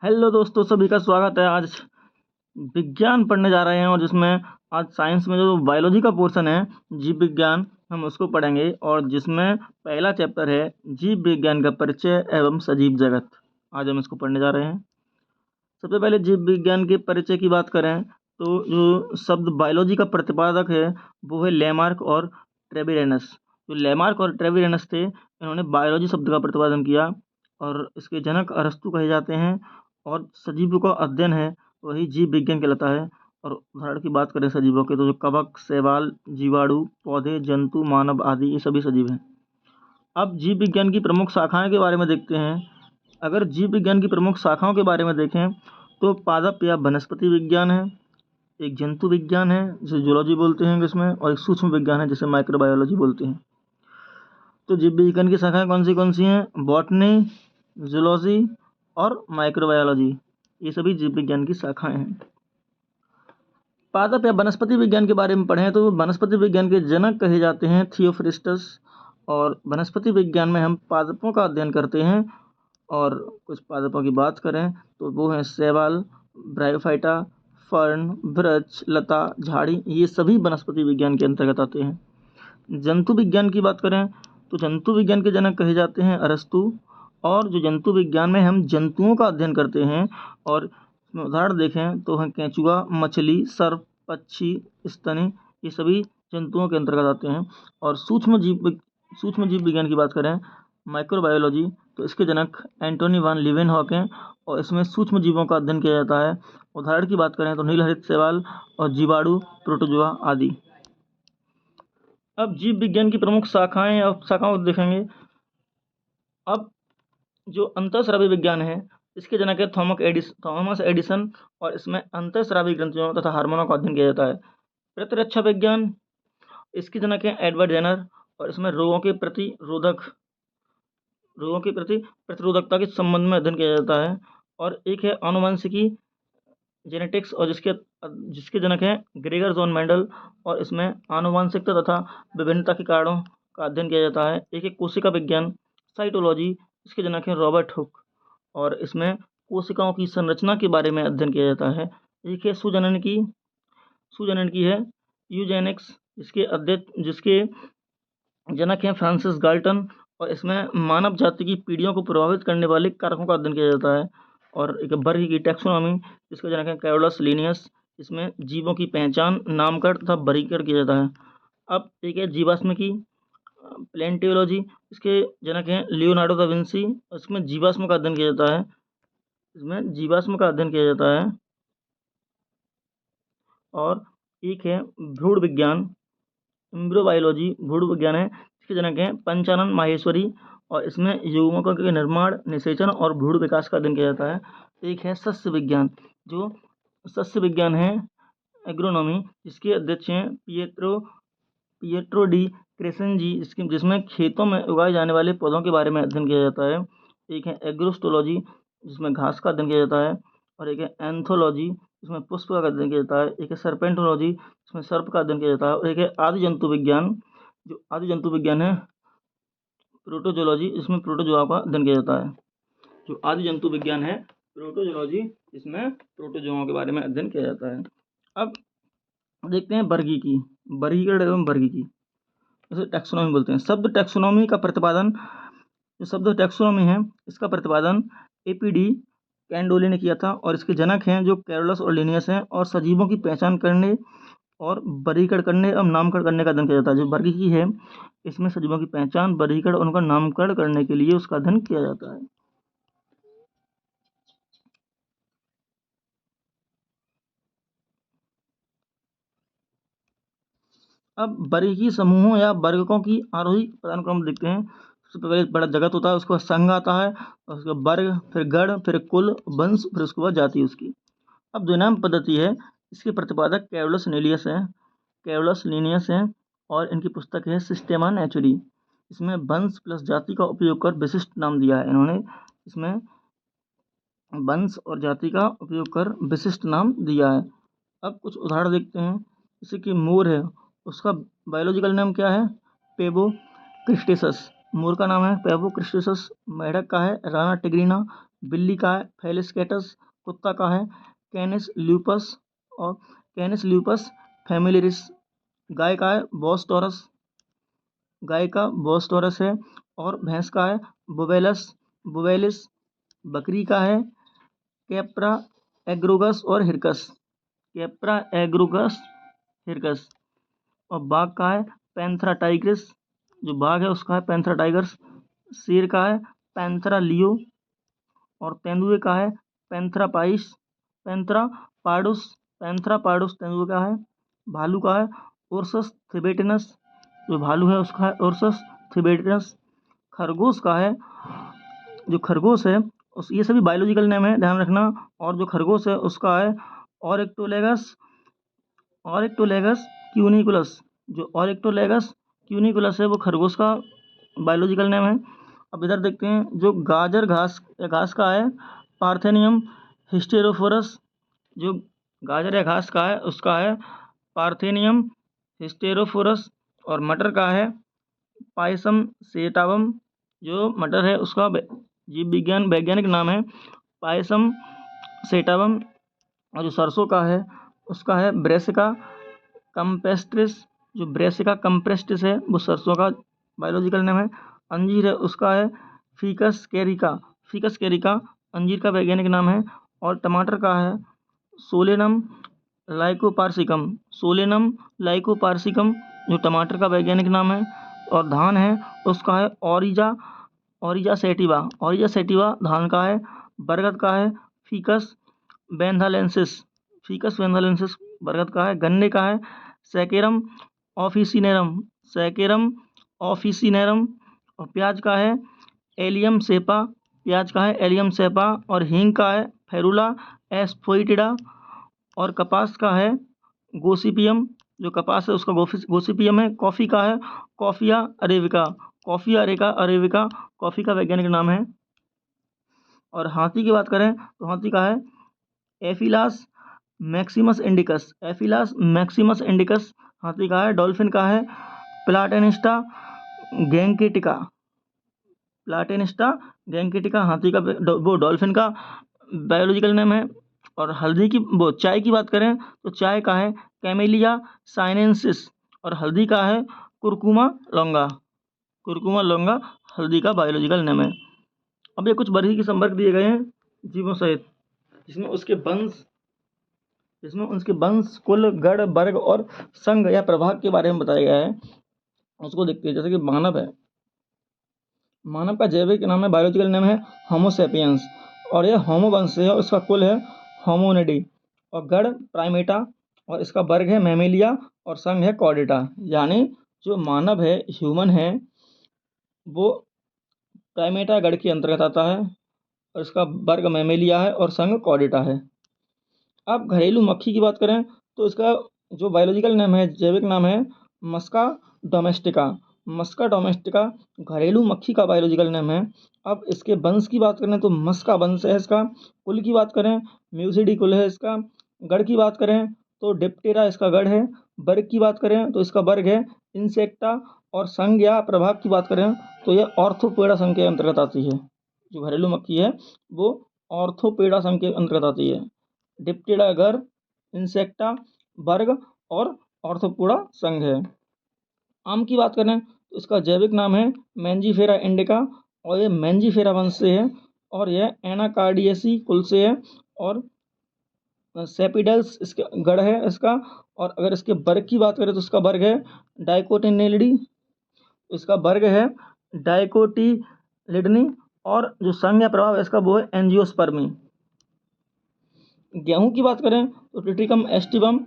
Hello दोस्तों, सभी का स्वागत है। आज विज्ञान पढ़ने जा रहे हैं और जिसमें आज साइंस में जो बायोलॉजी का पोर्शन है, जीव विज्ञान, हम उसको पढ़ेंगे। और जिसमें पहला चैप्टर है जीव विज्ञान का परिचय एवं सजीव जगत। आज हम इसको पढ़ने जा रहे हैं। सबसे पहले जीव विज्ञान के परिचय की बात करें तो जो शब्द बायोलॉजी का प्रतिपादक है वो है लेमार्क और ट्रेविरेनस। जो लेमार्क और ट्रेविरेनस थे, इन्होंने बायोलॉजी शब्द का प्रतिपादन किया और इसके जनक अरस्तु कहे जाते हैं। और सजीवों का अध्ययन है वही जीव विज्ञान कहलाता है। और उदाहरण की बात करें सजीवों के तो जो कवक, शैवाल, जीवाणु, पौधे, जंतु, मानव आदि ये सभी सजीव हैं। अब जीव विज्ञान की प्रमुख शाखाएं के बारे में देखते हैं। अगर जीव विज्ञान की प्रमुख शाखाओं के बारे में देखें तो पादप या वनस्पति विज्ञान है, एक जंतु विज्ञान है जिसे जूलॉजी बोलते हैं इंग्लिश में, और एक सूक्ष्म विज्ञान है जिसे माइक्रोबायोलॉजी बोलते हैं। तो जीव विज्ञान की शाखाएं कौन सी हैं? बॉटनी, जूलॉजी और माइक्रोबायोलॉजी, ये सभी जीव विज्ञान की शाखाएं हैं। पादप या वनस्पति विज्ञान के बारे में पढ़ें तो वनस्पति विज्ञान के जनक कहे जाते हैं थियोफ्रिस्टस। और वनस्पति विज्ञान में हम पादपों का अध्ययन करते हैं। और कुछ पादपों की बात करें तो वो हैं शैवाल, ब्रायोफाइटा, फर्न, वृक्ष, लता, झाड़ी, ये सभी वनस्पति विज्ञान के अंतर्गत आते हैं। जंतु विज्ञान की बात करें तो जंतु विज्ञान के जनक कहे जाते हैं अरस्तु। और जो जंतु विज्ञान में हम जंतुओं का अध्ययन करते हैं और इसमें उदाहरण देखें तो हैं केंचुआ, मछली, सर्प, पक्षी, स्तनी, ये सभी जंतुओं के अंतर्गत आते हैं। और सूक्ष्म जीव विज्ञान की बात करें, माइक्रोबायोलॉजी, तो इसके जनक एंटोनी वान लीवेनहॉक, और इसमें सूक्ष्म जीवों का अध्ययन किया जाता है। उदाहरण की बात करें तो नीलहरित शैवाल और जीवाणु, प्रोटोजोआ आदि। अब जीव विज्ञान की प्रमुख शाखाएं और शाखाओं को देखेंगे। अब जो अंतःस्रावी विज्ञान है, इसके जनक है थॉमस एडिसन, और इसमें अंतःस्रावी ग्रंथियों तथा हार्मोनों का अध्ययन किया जाता है। प्रतिरक्षा विज्ञान, इसके जनक है एडवर्ड जेनर, और इसमें रोगों के प्रति प्रतिरोधकता के संबंध में अध्ययन किया जाता है। और एक है आनुवंशिकी, जेनेटिक्स, और जिसके जनक हैं ग्रेगर जॉन मेंडल, और इसमें आनुवंशिकता तथा विभिन्नता के कारणों का अध्ययन किया जाता है। एक है कोशिका विज्ञान, साइटोलॉजी, इसके जनक हैं रॉबर्ट हुक, और इसमें कोशिकाओं की संरचना के बारे में अध्ययन किया जाता है। एक है सुजनन की है यूजेनिक्स, जिसके जनक हैं फ्रांसिस गाल्टन, और इसमें मानव जाति की पीढ़ियों को प्रभावित करने वाले कारकों का अध्ययन किया जाता है। और एक वर्ग की टैक्सोनॉमी, जिसके जनक हैं कैरोलस लिनियस, इसमें जीवों की पहचान, नामकरण तथा वर्गीकरण किया जाता है। अब एक है जीवाश्म की प्लेंटियोलॉजी, इसके जनक हैं लियोनार्डो दा विंसी, इसमें जीवाश्म का अध्ययन किया जाता है। और एक है भ्रूण विज्ञान, एम्ब्रियोबायोलॉजी, भ्रूण विज्ञान है, इसके जनक हैं पंचानन माहेश्वरी, और इसमें युग्मकों के निर्माण, निषेचन और भ्रूण विकास का अध्ययन किया जाता है। एक है सस्य विज्ञान, जो सस्य विज्ञान है एग्रोनॉमी, जिसके अध्यक्ष हैं पिएट्रो डी क्रेसेंजी, जिसमें खेतों में उगाए जाने वाले पौधों के बारे में अध्ययन किया जाता है। एक है एग्रोस्टोलॉजी, जिसमें घास का अध्ययन किया जाता है। और एक है एंथोलॉजी, जिसमें पुष्प का अध्ययन किया जाता है। एक है सर्पेंटोलॉजी, जिसमें सर्प का अध्ययन किया जाता है। और एक है आदि जंतु विज्ञान, जो आदि जंतु विज्ञान है प्रोटोजोलॉजी, इसमें प्रोटोजोआ का अध्ययन किया जाता है। जो आदि जंतु विज्ञान है प्रोटोजोलॉजी, इसमें प्रोटोजोआ के बारे में अध्ययन किया जाता है। अब देखते हैं वर्गीकरण एवं वर्गीकी, इसे टैक्सोनॉमी बोलते हैं। शब्द टैक्सोनॉमी है, इसका प्रतिपादन एपीडी कैंडोली ने किया था। और इसके जनक हैं जो कैरोलस और लिनियस हैं। और सजीवों की पहचान करने और वर्गीकरण करने एवं नामकरण करने का अध्ययन किया जाता है। जो वर्गीकी है, इसमें सजीवों की पहचान, वर्गीकरण और उनका नामकरण करने के लिए उसका अध्ययन किया जाता है। अब वर्गीकी समूहों या वर्गकों की आरोही पदानुक्रम देखते हैं। सबसे पहले बड़ा जगत होता है, उसके बाद संघ आता है, और उसके बाद वर्ग, फिर गण, फिर कुल, वंश, फिर उसके बाद जाति उसकी। अब द्विनाम पद्धति है, इसके प्रतिपादक कैरोलस लीनियस हैं, और इनकी पुस्तक है सिस्टेमा नेचुरी। इसमें वंश प्लस जाति का उपयोग कर विशिष्ट नाम दिया है इन्होंने। इसमें वंश और जाति का उपयोग कर विशिष्ट नाम दिया है। अब कुछ उदाहरण देखते हैं। जैसे कि मोर है, उसका बायोलॉजिकल नाम क्या है? पेबो क्रिस्टेसस। मोर का नाम है पेवो क्रिस्टोसस, मेढक का है राना टिग्रिना, बिल्ली का है फेलिस कैटस, कुत्ता का है कैनिस ल्यूपस और कैनिस ल्यूपस फैमिलिरिस, गाय का है बॉस टॉरस, गाय का बॉस टॉरस है, और भैंस का है बुबेलस बुबेलिस, बकरी का है कैप्रा एग्रोगस और हिरकस, कैप्रा एग्रोगस हिरकस, और बाघ का है पैंथरा टाइग्रिस, जो बाघ है उसका है पैंथरा टाइगर्स, शेर का है पैंथरा लियो, और तेंदुए का है पैंथरा पाइस पैंथरा पार्डुस पैंथरा पार्डुस तेंदुए का है, भालू का है उर्सस थिबेटिनस, जो भालू है उसका है उर्सस थिबेटिनस, खरगोश का है, जो खरगोश है उस ये सभी बायोलॉजिकल नेम है, ध्यान रखना। और जो खरगोश है उसका है ऑरिक्टोलेगस ऑरिक्टोलेगस क्यूनिकुलस, जो ऑरिक्टोलेगस क्यूनिकुलस है वो खरगोश का बायोलॉजिकल नेम है। अब इधर देखते हैं जो गाजर घास या घास का है पार्थेनियम हिस्टेरोफोरस, जो गाजर या घास का है उसका है पार्थेनियम हिस्टेरोफोरस, और मटर का है पायसम सेटावम, जो मटर है उसका जीव विज्ञान वैज्ञानिक नाम है पायसम सेटावम, और जो सरसों का है उसका है ब्रेसिका कम्पेस्ट्रिस, जो ब्रेसिका कम्प्रेस्टिस है वो सरसों का बायोलॉजिकल नेम है। अंजीर है उसका है फीकस कैरिका अंजीर का वैज्ञानिक नाम है। और टमाटर का है सोलेनम लाइकोपार्सिकम, जो टमाटर का वैज्ञानिक नाम है। और धान है उसका है ओरिजा सेटिवा धान का है। बरगद का है फीकस वेंथालेंसिस बरगद का है। गन्ने का है सैकेरम ऑफिसिनेरम, और प्याज का है एलियम सेपा, और हींग का है फेरुला एस्फोइटिडा, और कपास का है गोसिपियम, जो कपास है उसका गोसिपियम है। कॉफ़ी का है कॉफ़िया अरेबिका कॉफ़ी का वैज्ञानिक नाम है। और हाथी की बात करें तो हाथी का है एफिलास मैक्सिमस इंडिकस हाथी का है। डॉल्फिन का है प्लाटेनिस्टा गैंकेटिका हाथी का वो डॉल्फिन का बायोलॉजिकल नेम है। और चाय की बात करें तो चाय का है कैमेलिया साइनेंसिस, और हल्दी का है कुरकुमा लौंगा हल्दी का बायोलॉजिकल नेम है। अब ये कुछ वर्गीय संपर्क दिए गए हैं जीवों सहित, जिसमें उसके वंश कुल गण वर्ग और संघ या प्रभाग के बारे में बताया गया है। उसको देखते हैं। जैसे कि मानव का जैविक नाम है बायोलॉजिकल नेम है होमोसेपियंस, और यह होमो वंश से है। उसका कुल है होमोनिडी, और गण प्राइमेटा, और इसका वर्ग है मैमेलिया, और संघ है कॉर्डेटा। यानी जो मानव है ह्यूमन है वो प्राइमेटा गण के अंतर्गत आता है, और इसका वर्ग मैमेलिया है और संघ कॉर्डेटा है। अब घरेलू मक्खी की बात करें तो इसका जो बायोलॉजिकल नेम है जैविक नाम है मस्का डोमेस्टिका घरेलू मक्खी का बायोलॉजिकल नेम है। अब इसके वंश की बात करें तो मस्का वंश है इसका। कुल की बात करें म्यूसिडी कुल है इसका। गढ़ की बात करें तो डिप्टेरा इसका गढ़ है। वर्ग की बात करें तो इसका वर्ग है इंसेक्टा, और संघ या प्रभाग की बात करें तो यह ऑर्थोपेडा संघ के अंतर्गत आती है। जो घरेलू मक्खी है वो ऑर्थोपेडा संघ के अंतर्गत आती है। डिप्टेरा घर, इंसेक्टा वर्ग, और ऑर्थोपोडा संघ है। आम की बात करें तो इसका जैविक नाम है मैंजीफेरा इंडिका, और यह मैंजीफेरा वंश से है, और यह एनाकार्डियेसी कुल से है, और सेपिडल्स इसका गढ़ है इसका। और अगर इसके वर्ग की बात करें तो इसका वर्ग है डाइकोटिनेलिडी, इसका वर्ग है डाइकोटिलिडनी, और जो संघ या प्रभाव है इसका वो है एंजियोस्पर्मी। गेहूं की बात करें तो टिटिकम एस्टिवम,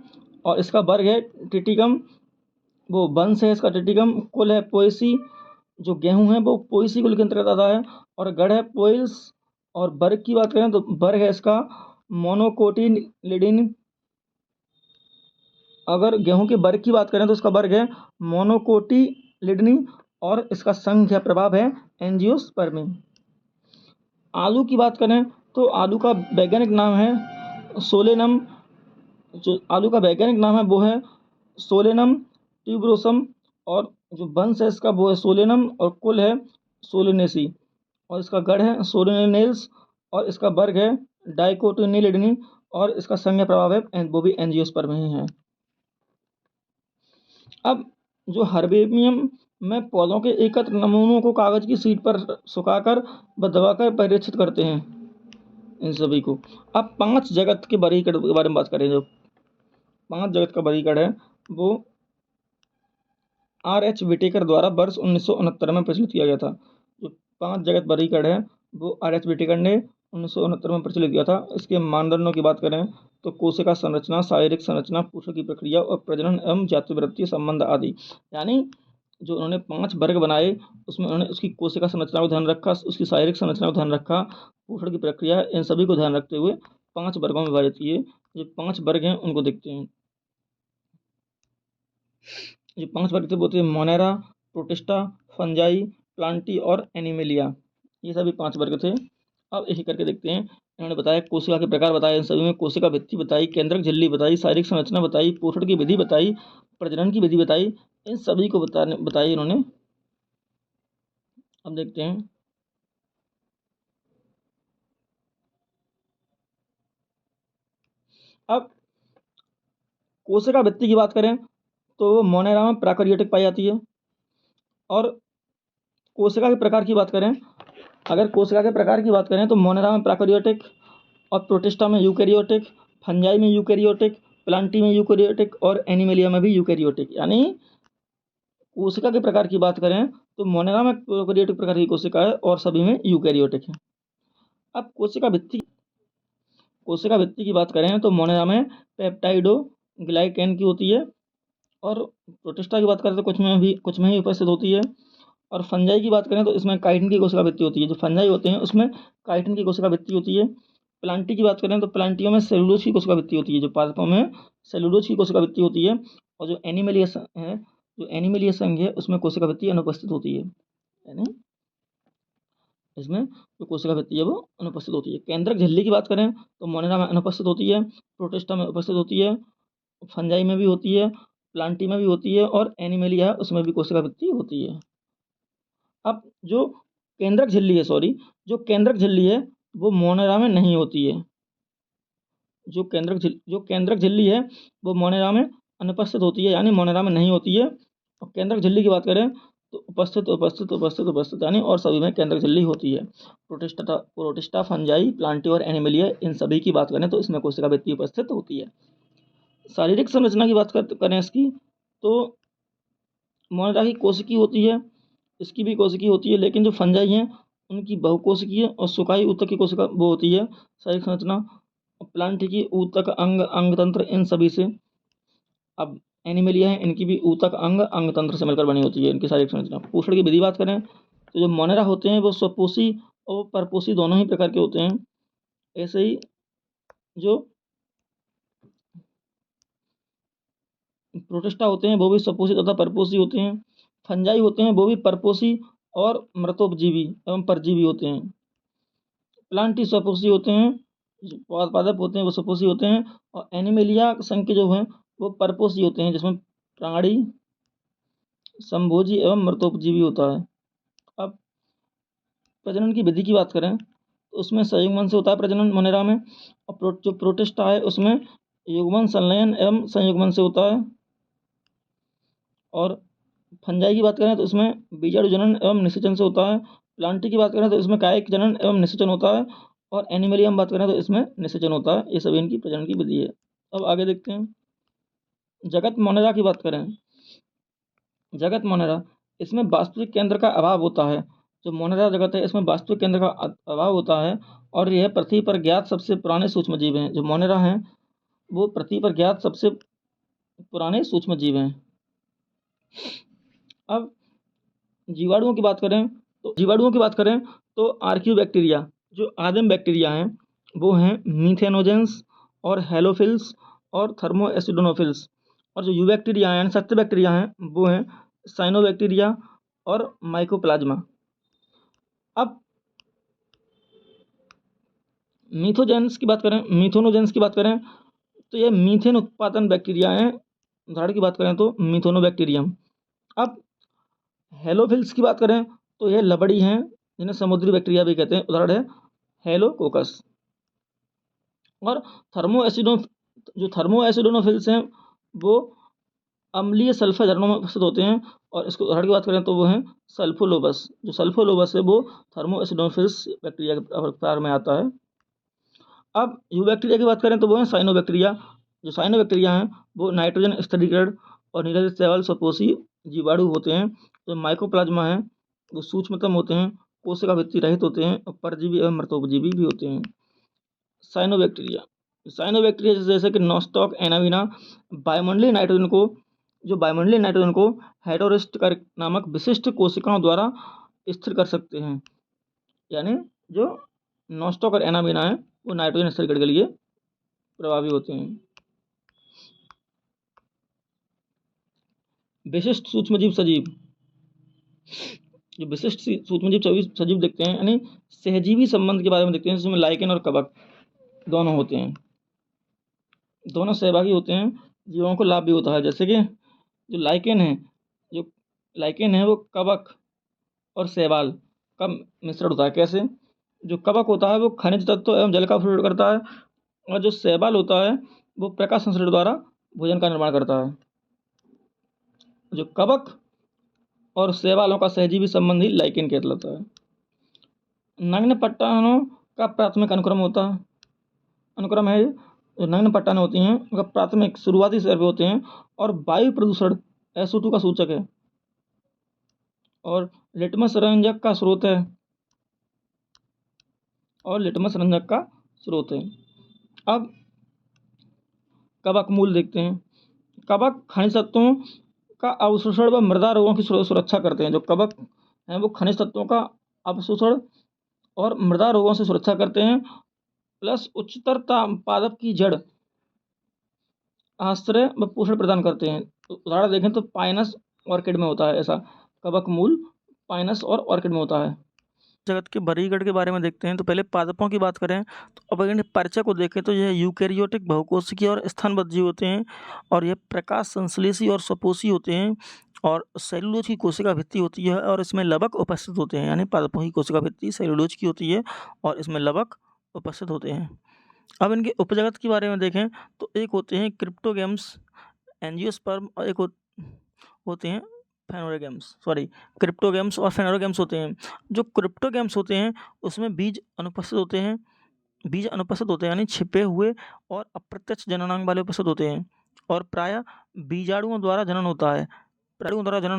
और इसका वर्ग है टिटिकम, वो वंश है इसका टिटिकम। कुल है पोएसी, जो गेहूं है वो पोएसी कुल के अंतर्गत आता है, और गढ़ है पोइल्स। और वर्ग की बात करें तो वर्ग है इसका मोनोकोटिलिडीन। अगर गेहूं के वर्ग की बात करें तो इसका वर्ग है मोनोकोटिलिडनी, और इसका संघ या प्रभाव है एंजियोस्पर्मी। आलू की बात करें तो आलू का वैज्ञानिक नाम है सोलेनम, जो आलू का वैज्ञानिक नाम है वो है सोलेनम ट्यूबरोसम, और जो वंश है इसका वो है सोलेनम और कुल है सोलेनेसी, और इसका गढ़ है सोलेनेल्स, और इसका वर्ग है डाइकोटिलेडोनी, और इसका संज्ञा प्रभाव है वो भी एंजियोस्पर्म ही है। अब जो हर्बेरियम में पौधों के एकत्र नमूनों को कागज की शीट पर सुखाकर व दबाकर परिरक्षित करते हैं इन सभी को। अब 5 जगत के वर्गीकरण के बारे में बात करें। जो 5 जगत का वर्गीकरण है वो R.H. विटेकर द्वारा वर्ष 1969 में प्रचलित किया गया था। जो 5 जगत वर्गीकरण है वो R.H. विटेकर ने 1969 में प्रचलित किया था। इसके मानदंडों की बात करें तो कोशिका संरचना, शारीरिक संरचना, पोषण की प्रक्रिया और प्रजनन एवं जातिवृत्तीय संबंध आदि। यानी जो उन्होंने 5 वर्ग बनाए उसमें उन्होंने उसकी कोशिका संरचना को ध्यान रखा, उसकी शारीरिक संरचना को ध्यान रखा, पोषण की प्रक्रिया, इन सभी को ध्यान रखते हुए 5 वर्गों में विभाजित किए। जो 5 वर्ग हैं उनको देखते हैं। जो 5 वर्ग थे वो थे मोनेरा, प्रोटिस्टा, फंजाई, प्लांटी और एनिमेलिया। ये सभी 5 वर्ग थे। अब एक एक करके देखते हैं। इन्होंने बताया कोशिका के प्रकार बताए, इन सभी में कोशिका भित्ति बताई, केंद्रक झिल्ली बताई, शारीरिक संरचना बताई, पोषण की विधि बताई, प्रजनन की विधि बताई, इन सभी को बताई इन्होंने। अब देखते हैं। अब कोशिका भित्ति की बात करें तो मोनेरा में प्राकैरियोटिक पाई जाती है। और कोशिका के प्रकार की बात करें, अगर कोशिका के प्रकार की बात करें तो मोनेरा में प्राकैरियोटिक, और प्रोटिस्टा में यूकैरियोटिक, फंजाई में यूकैरियोटिक, प्लांटी में यूकैरियोटिक और एनिमेलिया में भी यूकैरियोटिक। यानी कोशिका के प्रकार की बात करें तो मोनेरा में प्रोकैरियोटिक प्रकार की कोशिका है और सभी में यूकैरियोटिक है। अब कोशिका भित्ति की बात करें तो मोनेरा में पेप्टाइडो ग्लाइकेन की होती है, और प्रोटिस्टा की बात करें तो कुछ में ही उपस्थित होती है। और फंजाई की बात करें तो इसमें काइटिन की कोशिका भित्ति होती है। जो फंजाई होते हैं उसमें काइटिन की कोशिका भित्ति होती है। प्लांटी की बात करें तो प्लांटियों में सेलुलोज की कोशिका भित्ति होती है। जो पादपों में सेलुलोज की कोशिका भित्ति होती है। और जो एनिमेलिया संघ है उसमें कोशिका भित्ति अनुपस्थित होती है। यानी इसमें जो कोशिका भित्ति है वो अनुपस्थित होती है। केंद्रक झिल्ली की बात करें तो मोनेरा में अनुपस्थित होती है, प्रोटिस्टा में उपस्थित होती है, फंजाई में भी होती है, प्लांटी में भी होती है, और एनिमेलिया है उसमें भी कोशिका भित्ति होती है। अब जो जो केंद्रक झिल्ली है वो मोनेरा में नहीं होती है। जो केंद्रक झिल्ली है वो मोनेरा में अनुपस्थित होती है, यानी मोनेरा में नहीं होती है। और केंद्रक झिल्ली की बात करें तो उपस्थित यानी और सभी में केंद्रक झिल्ली होती है। प्रोटिस्टा, फंजाई, प्लांटी और एनिमेलिया, इन सभी की बात करें तो इसमें कोशिका भित्ति उपस्थित होती है। शारीरिक संरचना की बात करें इसकी तो मोनेरा की कोशिकी होती है, इसकी भी कोशिकी होती है, लेकिन जो फंजाई हैं उनकी बहुकोशिकीय और सुखाई ऊतक की कोशिका वो होती है शारीरिक संरचना। प्लांट की ऊतक, अंग, अंगतंत्र, इन सभी से। अब एनिमेलिया है इनकी भी ऊतक, अंग, अंगतंत्र से मिलकर बनी होती है इनकी शारीरिक संरचना। पोषण की विधि बात करें तो जो मोनेरा होते हैं वो स्वपोषी और परपोषी दोनों ही प्रकार के होते हैं। ऐसे ही जो प्रोटिस्टा होते हैं वो भी स्वपोषी तथा परपोषी होते हैं। फंजाई होते हैं वो भी परपोषी और मृतोपजीवी एवं परजीवी होते हैं। प्लांटी स्वपोषी होते हैं, पादप होते हैं वो स्वपोषी होते हैं। और एनिमेलिया संघ के जो हैं वो परपोषी होते हैं, जिसमें प्राणी, संभोजी एवं मृतोपजीवी होता है। अब प्रजनन की विधि की बात करें तो उसमें संयुग्मन से होता है प्रजनन मोनेरा में। और जो प्रोटिस्टा है उसमें युग्मन, संलयन एवं संयुग्मन से होता है। और फंजाई की बात करें तो इसमें बीजाणु जनन एवं निषेचन से होता है। प्लांटी की बात करें तो इसमें कायिक जनन एवं निषेचन होता है। और एनिमेलिया में बात करें तो इसमें निषेचन होता है। ये सभी इनकी प्रजनन की विधि है। अब आगे देखते हैं। जगत मोनेरा की बात करें, जगत मोनेरा इसमें वास्तविक केंद्र का अभाव होता है। जो मोनेरा जगत है इसमें वास्तविक केंद्र का अभाव होता है, और यह पृथ्वी पर ज्ञात सबसे पुराने सूक्ष्म जीव हैं। जो मोनेरा हैं वो पृथ्वी पर ज्ञात सबसे पुराने सूक्ष्म जीव हैं। अब जीवाणुओं की बात करें तो आर्कियोबैक्टीरिया, जो आदिम बैक्टीरिया हैं वो हैं मीथेनोजेंस और हेलोफिल्स और थर्मोएसिडोनोफिल्स। और जो यूबैक्टीरिया हैं यानी सत्य बैक्टीरिया हैं वो हैं साइनोबैक्टीरिया और माइकोप्लाज्मा। अब मीथोनोजेंस की बात करें तो ये मीथेन उत्पादन बैक्टीरिया हैं। उदाहरण की बात करें तो मीथोनोबैक्टीरियम। अब हेलोफिल्स की बात करें तो यह लबड़ी हैं, जिन्हें समुद्री बैक्टीरिया भी कहते हैं। उदाहरण है हेलोकोकस। और थर्मो एसिडोनोफिल्स हैं, वो अम्लीय सल्फर झरनों में उपस्थित होते हैं। और इसको उदाहरण की बात करें तो वो हैं सल्फोलोबस। जो सल्फोलोबस है वो थर्मो एसिडोनोफिल्स बैक्टीरिया के प्रकार में आता है। अब यूबैक्टीरिया की बात करें तो वो है साइनोबैक्टीरिया। जो साइनोबैक्टीरिया हैं वो नाइट्रोजन स्थिरीकरण और नीरज शैवाल सपोषी जीवाणु होते हैं। जो माइकोप्लाज्मा है वो सूक्ष्मतम होते हैं, कोशिका भित्ति रहित होते हैं और परजीवी एवं मृतोपजीवी भी होते हैं। साइनोबैक्टीरिया जैसे कि नॉस्टॉक एनाविना वायुमंडलीय नाइट्रोजन को हेटेरोसिस्ट नामक विशिष्ट कोशिकाओं द्वारा स्थिर कर सकते हैं। यानी जो नॉस्टॉक और एनाविना है वो नाइट्रोजन स्थिरीकरण के लिए प्रभावी होते हैं। विशिष्ट सूक्ष्मजीव सजीव, जो विशिष्ट सूक्ष्मजीव सजीव देखते हैं यानी सहजीवी संबंध के बारे में देखते हैं, जिसमें लाइकेन और कवक दोनों होते हैं। दोनों सहभागी होते हैं, जीवों को लाभ भी होता है। जैसे कि जो लाइकेन है वो कवक और शैवाल का मिश्रण होता है। कैसे? जो कवक होता है वो खनिज तत्व एवं जल का शोषण करता है, और जो शैवाल होता है वो प्रकाश संश्लेषण द्वारा भोजन का निर्माण करता है। जो कवक और शैवालों का सहजीवी संबंध ही लाइकेन कहलाता है। नग्न पट्टानों का प्राथमिक अनुक्रम है। जो नग्न पट्टान होती हैं उनका प्राथमिक शुरुआती स्तर पे होते हैं और वायु प्रदूषण SO2 का सूचक है और लिटमस रंजक का स्रोत है। अब कवक मूल देखते हैं। कवक खनिज तत्वों का अवशोषण व मृदा रोगों की सुरक्षा करते हैं। जो कवक हैं वो खनिज तत्वों का अवशोषण और मृदा रोगों से सुरक्षा करते हैं, प्लस उच्चतर पादप की जड़ आश्रय व पोषण प्रदान करते हैं। उदाहरण देखें तो पाइनस ऑर्किड में होता है ऐसा। कवक मूल पाइनस और ऑर्किड में होता है। जगत के वर्गीकरण के बारे में देखते हैं तो पहले पादपों की बात करें तो अब अगर परिचय को देखें तो यह यूकैरियोटिक बहुकोशिकीय और स्थानबद्ध जीव होते हैं, और यह प्रकाश संश्लेषी और सपोषी होते हैं, और सेलुलोज की कोशिका भित्ति होती है और इसमें लवक उपस्थित होते हैं। यानी पादपों की कोशिका भित्ति सेलुलोज की होती है और इसमें लवक उपस्थित होते हैं। अब इनके उपजगत के बारे में देखें तो एक होते हैं क्रिप्टोगेम्स एंजियोस्पर्म, और एक होते हैं क्रिप्टोगेम्स और फेनोरोगेम्स होते हैं। जो क्रिप्टोगेम्स होते हैं उसमें बीज अनुपस्थित होते हैं यानी छिपे हुए और अप्रत्यक्ष जननांग वाले उपस्थित होते हैं, और प्रायः बीजाणुओं द्वारा जनन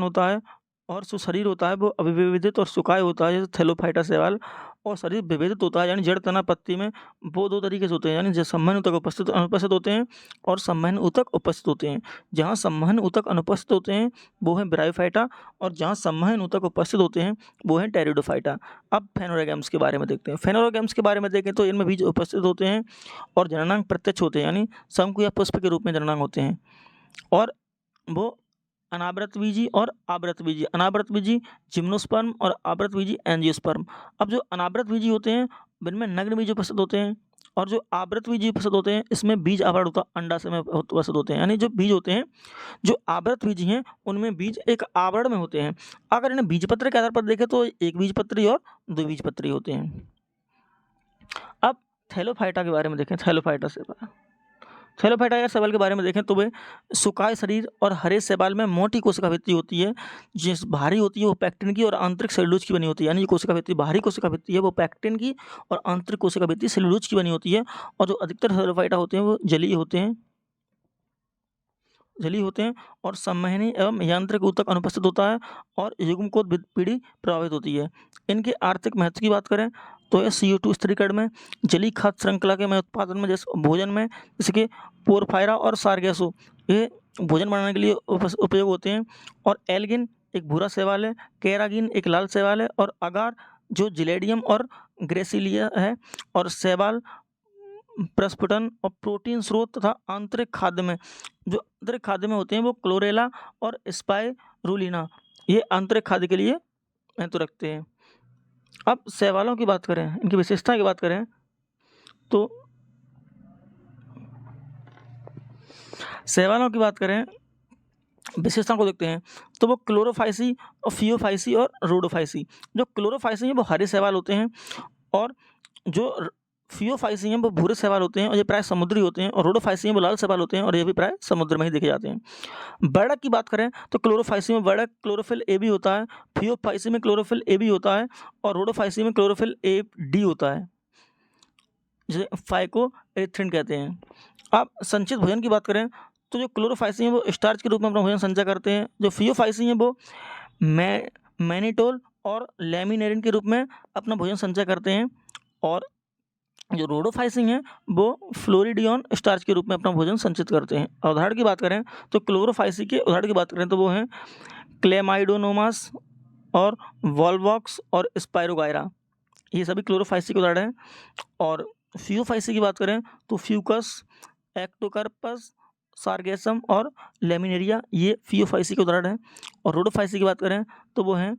होता है। और जो शरीर होता है वो अविभेदित और सुकाय होता है, जैसे थैलोफाइटा शैवाल। और शरीर विभेदित होता है, यानी जड़ तना पत्ती में वो दो तरीके से होते हैं, यानी जो संवहन ऊतक अनुपस्थित होते हैं और संवहन ऊतक उपस्थित होते हैं। जहाँ संवहन ऊतक अनुपस्थित होते हैं वो है ब्रायोफाइटा, और जहाँ संवहन ऊतक उपस्थित होते हैं वो है टेरिडोफाइटा। अब फेनोरोगेम्स के बारे में देखते हैं। फेनोरोगेम्स के बारे में देखें तो इनमें बीज उपस्थित होते हैं और जननांग प्रत्यक्ष होते हैं, यानी शंकु या पुष्प के रूप में जननांग होते हैं, और वो अनावृतबीजी और आवृतबीजी, अनावृतबीजी जिम्नोस्पर्म और आवृतबीजी एंजियोस्पर्म। अब जो अनावृतबीजी होते हैं इनमें नग्न बीज उपस्थित होते हैं, और जो आवृतबीजी उपस्थित होते हैं इसमें बीज आवरण होता अंडाशय में उपस्थित होते हैं। यानी जो बीज होते हैं जो आवृतबीजी हैं उनमें बीज एक आवरण में होते हैं। अगर इन्हें बीजपत्र के आधार पर देखें तो एक बीजपत्री और दो बीजपत्री होते हैं। अब थैलोफाइटा के बारे में देखें। थैलोफाइटा या शैवाल के बारे में देखें तो वे सुकाय शरीर और हरे शैवाल में मोटी कोशिका भित्ति होती है। जिस भारी होती है वो पैक्टिन की और आंतरिक सेलुलोज की बनी होती है। यानी कोशिका भित्ति, भारी कोशिका भित्ति है वो पैक्टिन की और आंतरिक कोशिका भित्ति सेलुलोज की बनी होती है। और जो अधिकतर थैलोफाइटा होते हैं वो जलीय होते हैं और संवहनी एवं यांत्रिक ऊतक अनुपस्थित होता है, और युग्मकोद पीढ़ी प्रभावित होती है। इनके आर्थिक महत्व की बात करें तो यह CO2 स्थिरीकरण में, जलीय खाद्य श्रृंखला के उत्पादन में, जैसे भोजन में, जैसे कि पोरफायरा और सारगैसो ये भोजन बनाने के लिए उपयोग होते हैं। और एल्गिन एक भूरा शैवाल है, कैरागिन एक लाल शैवाल है, और अगार जो जिलेडियम और ग्रेसिलिया है। और शैवाल प्रस्फुटन और प्रोटीन स्रोत तथा आंतरिक खाद्य में होते हैं वो क्लोरेला और स्पाइरुलिना, ये आंतरिक खाद्य के लिए महत्व रखते हैं। अब शैवालों की बात करें, इनकी विशेषता की बात करें तो शैवालों की बात करें विशेषता को देखते हैं तो वो क्लोरोफाइसी और फियोफाइसी और रोडोफाइसी। जो क्लोरोफाइसी हैं वो हरे शैवाल होते हैं और जो फियोफाइसी हैं वो भूरे शैवाल होते हैं और ये प्राय समुद्री होते हैं, और रोडोफाइसी हैं वो लाल शैवाल होते हैं और ये भी प्राय समुद्र में ही देखे जाते हैं। बर्डक की बात करें तो क्लोरोफाइसी में बर्डक क्लोरोफिल ए भी होता है, फियोफाइसी में क्लोरोफिल ए भी होता है और रोडोफाइसी में क्लोरोफिल ए डी होता है, जिसे फाइकोएरिथ्रिन कहते हैं। अब संचित भोजन की बात करें तो जो क्लोरोफाइसी हैं वो स्टार्च के रूप में अपना भोजन संचय करते हैं, जो फियोफाइसी हैं वो मैनिटोल और लैमिनेरिन के रूप में अपना भोजन संचय करते हैं, और जो रोडोफाइसिंग है वो फ्लोरिडियन स्टार्च के रूप में अपना भोजन संचित करते हैं। उदाहरण की बात करें तो क्लोरोफाइसी के उदाहरण की बात करें तो वो हैं क्लेमाइडोनोमास और वॉल्वॉक्स और स्पाइरोगायरा, ये सभी क्लोरोफाइसी के उदाहरण हैं। और फियोफाइसी की बात करें तो फ्यूकस, एक्टोकर्पस, सार्गेसम और लेमिनेरिया, ये फियोफाइसी के उदाहरण हैं। और रोडोफाइसी की बात करें तो वो हैं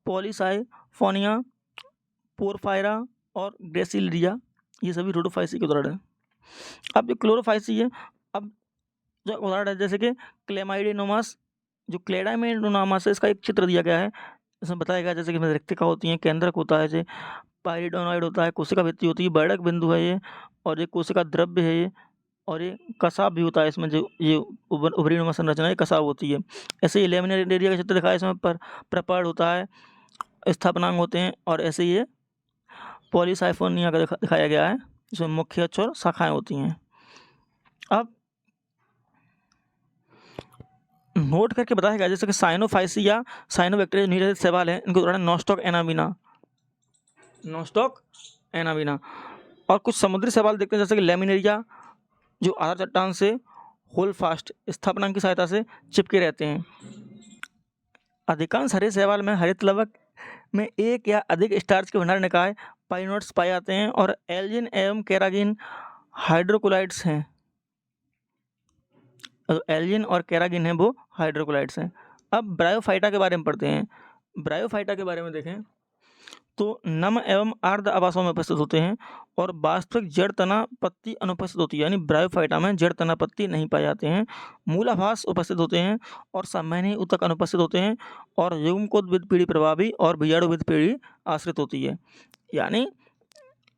पॉलीसाइफोनिया, पोरफायरा और ग्रेसिलिया, ये सभी रोडोफाइसी के उदाहरण हैं। अब जो क्लोरोफाइसी है, अब जो उदाहरण है जैसे कि क्लेमाइडोनोमास, जो क्लेडाइमेडोनामास है इसका एक चित्र दिया गया है, इसमें बताया गया जैसे कि रिक्तिका होती है, केंद्रक होता है, जैसे पाइरिडोनॉइड होता है, कोशिका भित्ति होती है, बर्डक बिंदु है ये, और ये कोशिका द्रव्य है ये, और ये कसाब भी होता है इसमें, जो ये उभरीनुमा संरचना है कसाब होती है। ऐसे ही लेमिनेरिया का चित्र दिखाया इसमें पर प्रपर्ड होता है, स्थापनांग होते हैं, और ऐसे ये पॉलीसाइफोनिया का दिखाया गया है जिसमें मुख्य अक्ष और शाखाएं होती हैं। अब नोट करके बताया गया जैसे कि साइनोफाइसी या साइनोबैक्टीरिया निरहित शैवाल है, इनको उदाहरण नॉस्टॉक एनाबिना। और कुछ समुद्री शैवाल देखते हैं जैसे कि लेमिनेरिया, जो आधार चट्टान से होल्डफास्ट स्थापनांक की सहायता से चिपके रहते हैं। अधिकांश हरे शैवाल में हरित लवक में एक या अधिक स्टार्च के भंडार निकाय पाइनोट्स पाए जाते हैं, और एल्जिन एवं केरागिन हाइड्रोकोलाइड्स हैं। एल्जिन और केरागिन है वो हाइड्रोकोलाइड्स हैं। अब ब्रायोफाइटा के बारे में पढ़ते हैं। ब्रायोफाइटा के बारे में देखें तो नम एवं आर्द्र आवासों में उपस्थित होते हैं और वास्तविक जड़ तना पत्ती अनुपस्थित होती है, यानी ब्रायोफाइटा में जड़ तना पत्ती नहीं पाए जाते हैं। मूलाभास उपस्थित होते हैं और संवहनी ऊतक अनुपस्थित होते हैं, और युग्मकोद्भिद पीढ़ी प्रभावी और बीजाणुविद पीढ़ी आश्रित होती है। यानी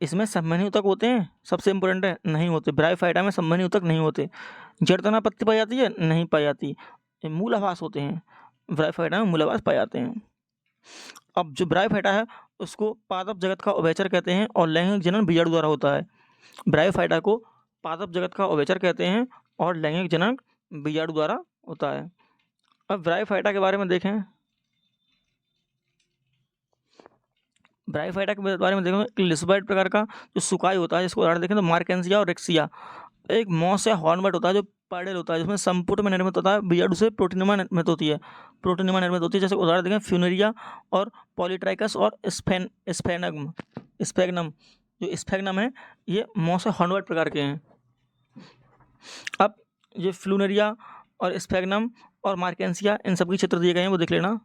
इसमें संवहनी ऊतक होते हैं, सबसे इंपॉर्टेंट है, नहीं होते। ब्रायोफाइटा में संवहनी ऊतक नहीं होते। जड़ तना पत्ती पाई जाती है, नहीं पाई जाती। मूलाभास होते हैं, ब्रायोफाइटा में मूलाभास पाए जाते हैं। अब जो ब्रायोफाइटा है उसको पादप जगत का उभयचर कहते हैं और लैंगिक जनन बीजाणु द्वारा होता है। ब्रायोफाइटा को पादप जगत का उभयचर कहते हैं और लैंगिक जनन बीजाणु द्वारा होता है। अब ब्रायोफाइटा के बारे में देखें, ब्रायोफाइटा के बारे में देखें लिस्बर्ड प्रकार का जो सुकाई होता है, जिसको उदाहरण देखें तो मार्केंसिया और रेक्सिया। एक मॉस या हॉर्नबर्ड होता है जो पैडल होता है, जिसमें संपुट में निर्मित होता है, बीजाणु से प्रोटीनिमा निर्मित होती है, जैसे उदाहरण देखें फ्यूनेरिया और पॉलीट्राइकस और स्फेग्नम। जो स्फेग्नम है ये मॉस या हॉर्नबर्ड प्रकार के हैं। अब ये फ्लूनेरिया और स्फेग्नम और मार्केंसिया, इन सबके चित्र दिए गए हैं, वो देख लेना।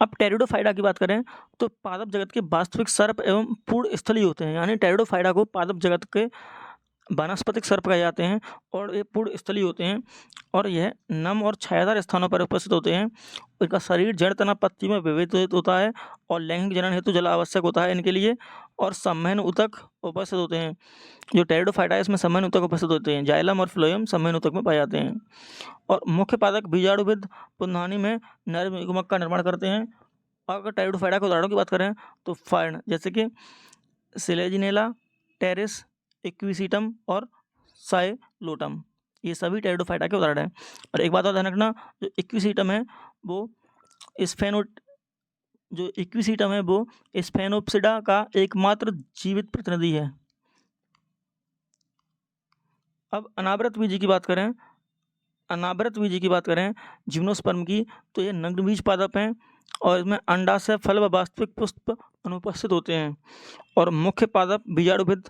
अब टेरिडोफाइटा की बात करें तो पादप जगत के वास्तविक सर्प एवं पूर्ण स्थलीय होते हैं, यानी टेरिडोफाइटा को पादप जगत के वानस्पतिक सर्प कहे जाते हैं और ये पूर्ण स्थलीय होते हैं, और यह नम और छायादार स्थानों पर उपस्थित होते हैं। इनका शरीर जड़ तना पत्ती में विविध होता है और लैंगिक जनन हेतु जल आवश्यक होता है इनके लिए, और संवहन ऊतक उपस्थित होते हैं। जो टेरिडोफाइटा है इसमें संवहन ऊतक उपस्थित होते हैं, जाइलम और फ्लोएम संवहन ऊतक में पाए जाते हैं। और मुख्य पादप बीजाणुविद पुंधानी में नर युग्मक का निर्माण करते हैं। अगर टेरिडोफाइटा के उदाहरणों की बात करें तो फर्न जैसे कि सिलेजिनेला, टेरिस, इक्विसिटम और साइलोटम, ये सभी टेरिडोफाइटा के उदाहरण हैं। और एक बात और ध्यान रखना, जो इक्विसिटम है वो स्फेनोप्सिडा का एकमात्र जीवित प्रतिनिधि है। अब अनावृत बीजी की बात करें जिम्नोस्पर्म की, तो ये नग्नबीज पादप हैं और इसमें अंडाशय, फल व वास्तविक पुष्प अनुपस्थित होते हैं, और मुख्य पादप बीजाणुविद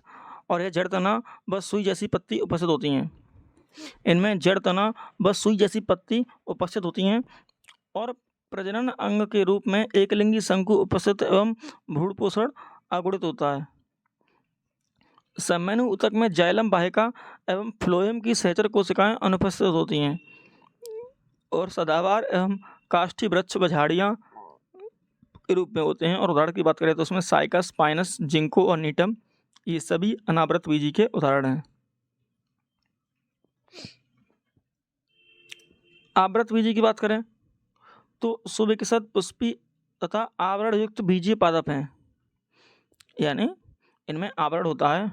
और यह जड़ तना व सुई जैसी पत्ती उपस्थित होती हैं। इनमें जड़ तना व सुई जैसी पत्ती उपस्थित होती हैं और प्रजनन अंग के रूप में एकलिंगी शंकु उपस्थित एवं भ्रूण पोषण अगुणित होता है। सममेनु ऊतक में जाइलम वाहिका एवं फ्लोएम की सहचर कोशिकाएं अनुपस्थित होती हैं और सदाबहार एवं काष्ठी वृक्ष व झाड़ियाँ के रूप में होते हैं। और उदाहरण की बात करें तो उसमें साइकस, पाइनस, जिंको और नीटम ये सभी अनावृत बीजी के उदाहरण हैं। आवृत बीजी की बात करें तो सुविकसित पुष्पी तथा आवरण युक्त बीजीय पादप हैं, यानी इनमें आवरण होता है,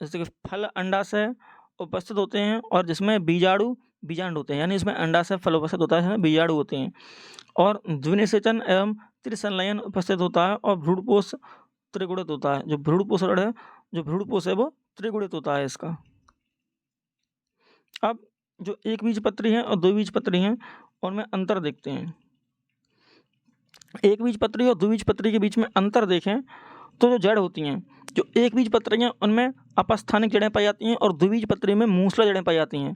जैसे कि फल अंडाशय उपस्थित होते हैं और जिसमें बीजाणु बीजांड होते हैं, यानी इसमें अंडाशय फल उपस्थित होता है जिसमें बीजाणु होते हैं। और द्विनिषेचन एवं त्रिसंलयन उपस्थित होता है और भ्रूणपोष त्रिगुणित होता है। जो भ्रूणपोष है वो त्रिगुणित होता है इसका। अब जो एक बीजपत्री है और दो बीजपत्री हैं उनमें अंतर देखते हैं। एक बीजपत्री और द्विबीजपत्री के बीच में अंतर देखें तो जो जड़ होती हैं, जो एक बीजपत्री हैं उनमें अपस्थानिक जड़ें पाई जाती हैं और द्विबीजपत्री में मूसला जड़ें पाई जाती हैं।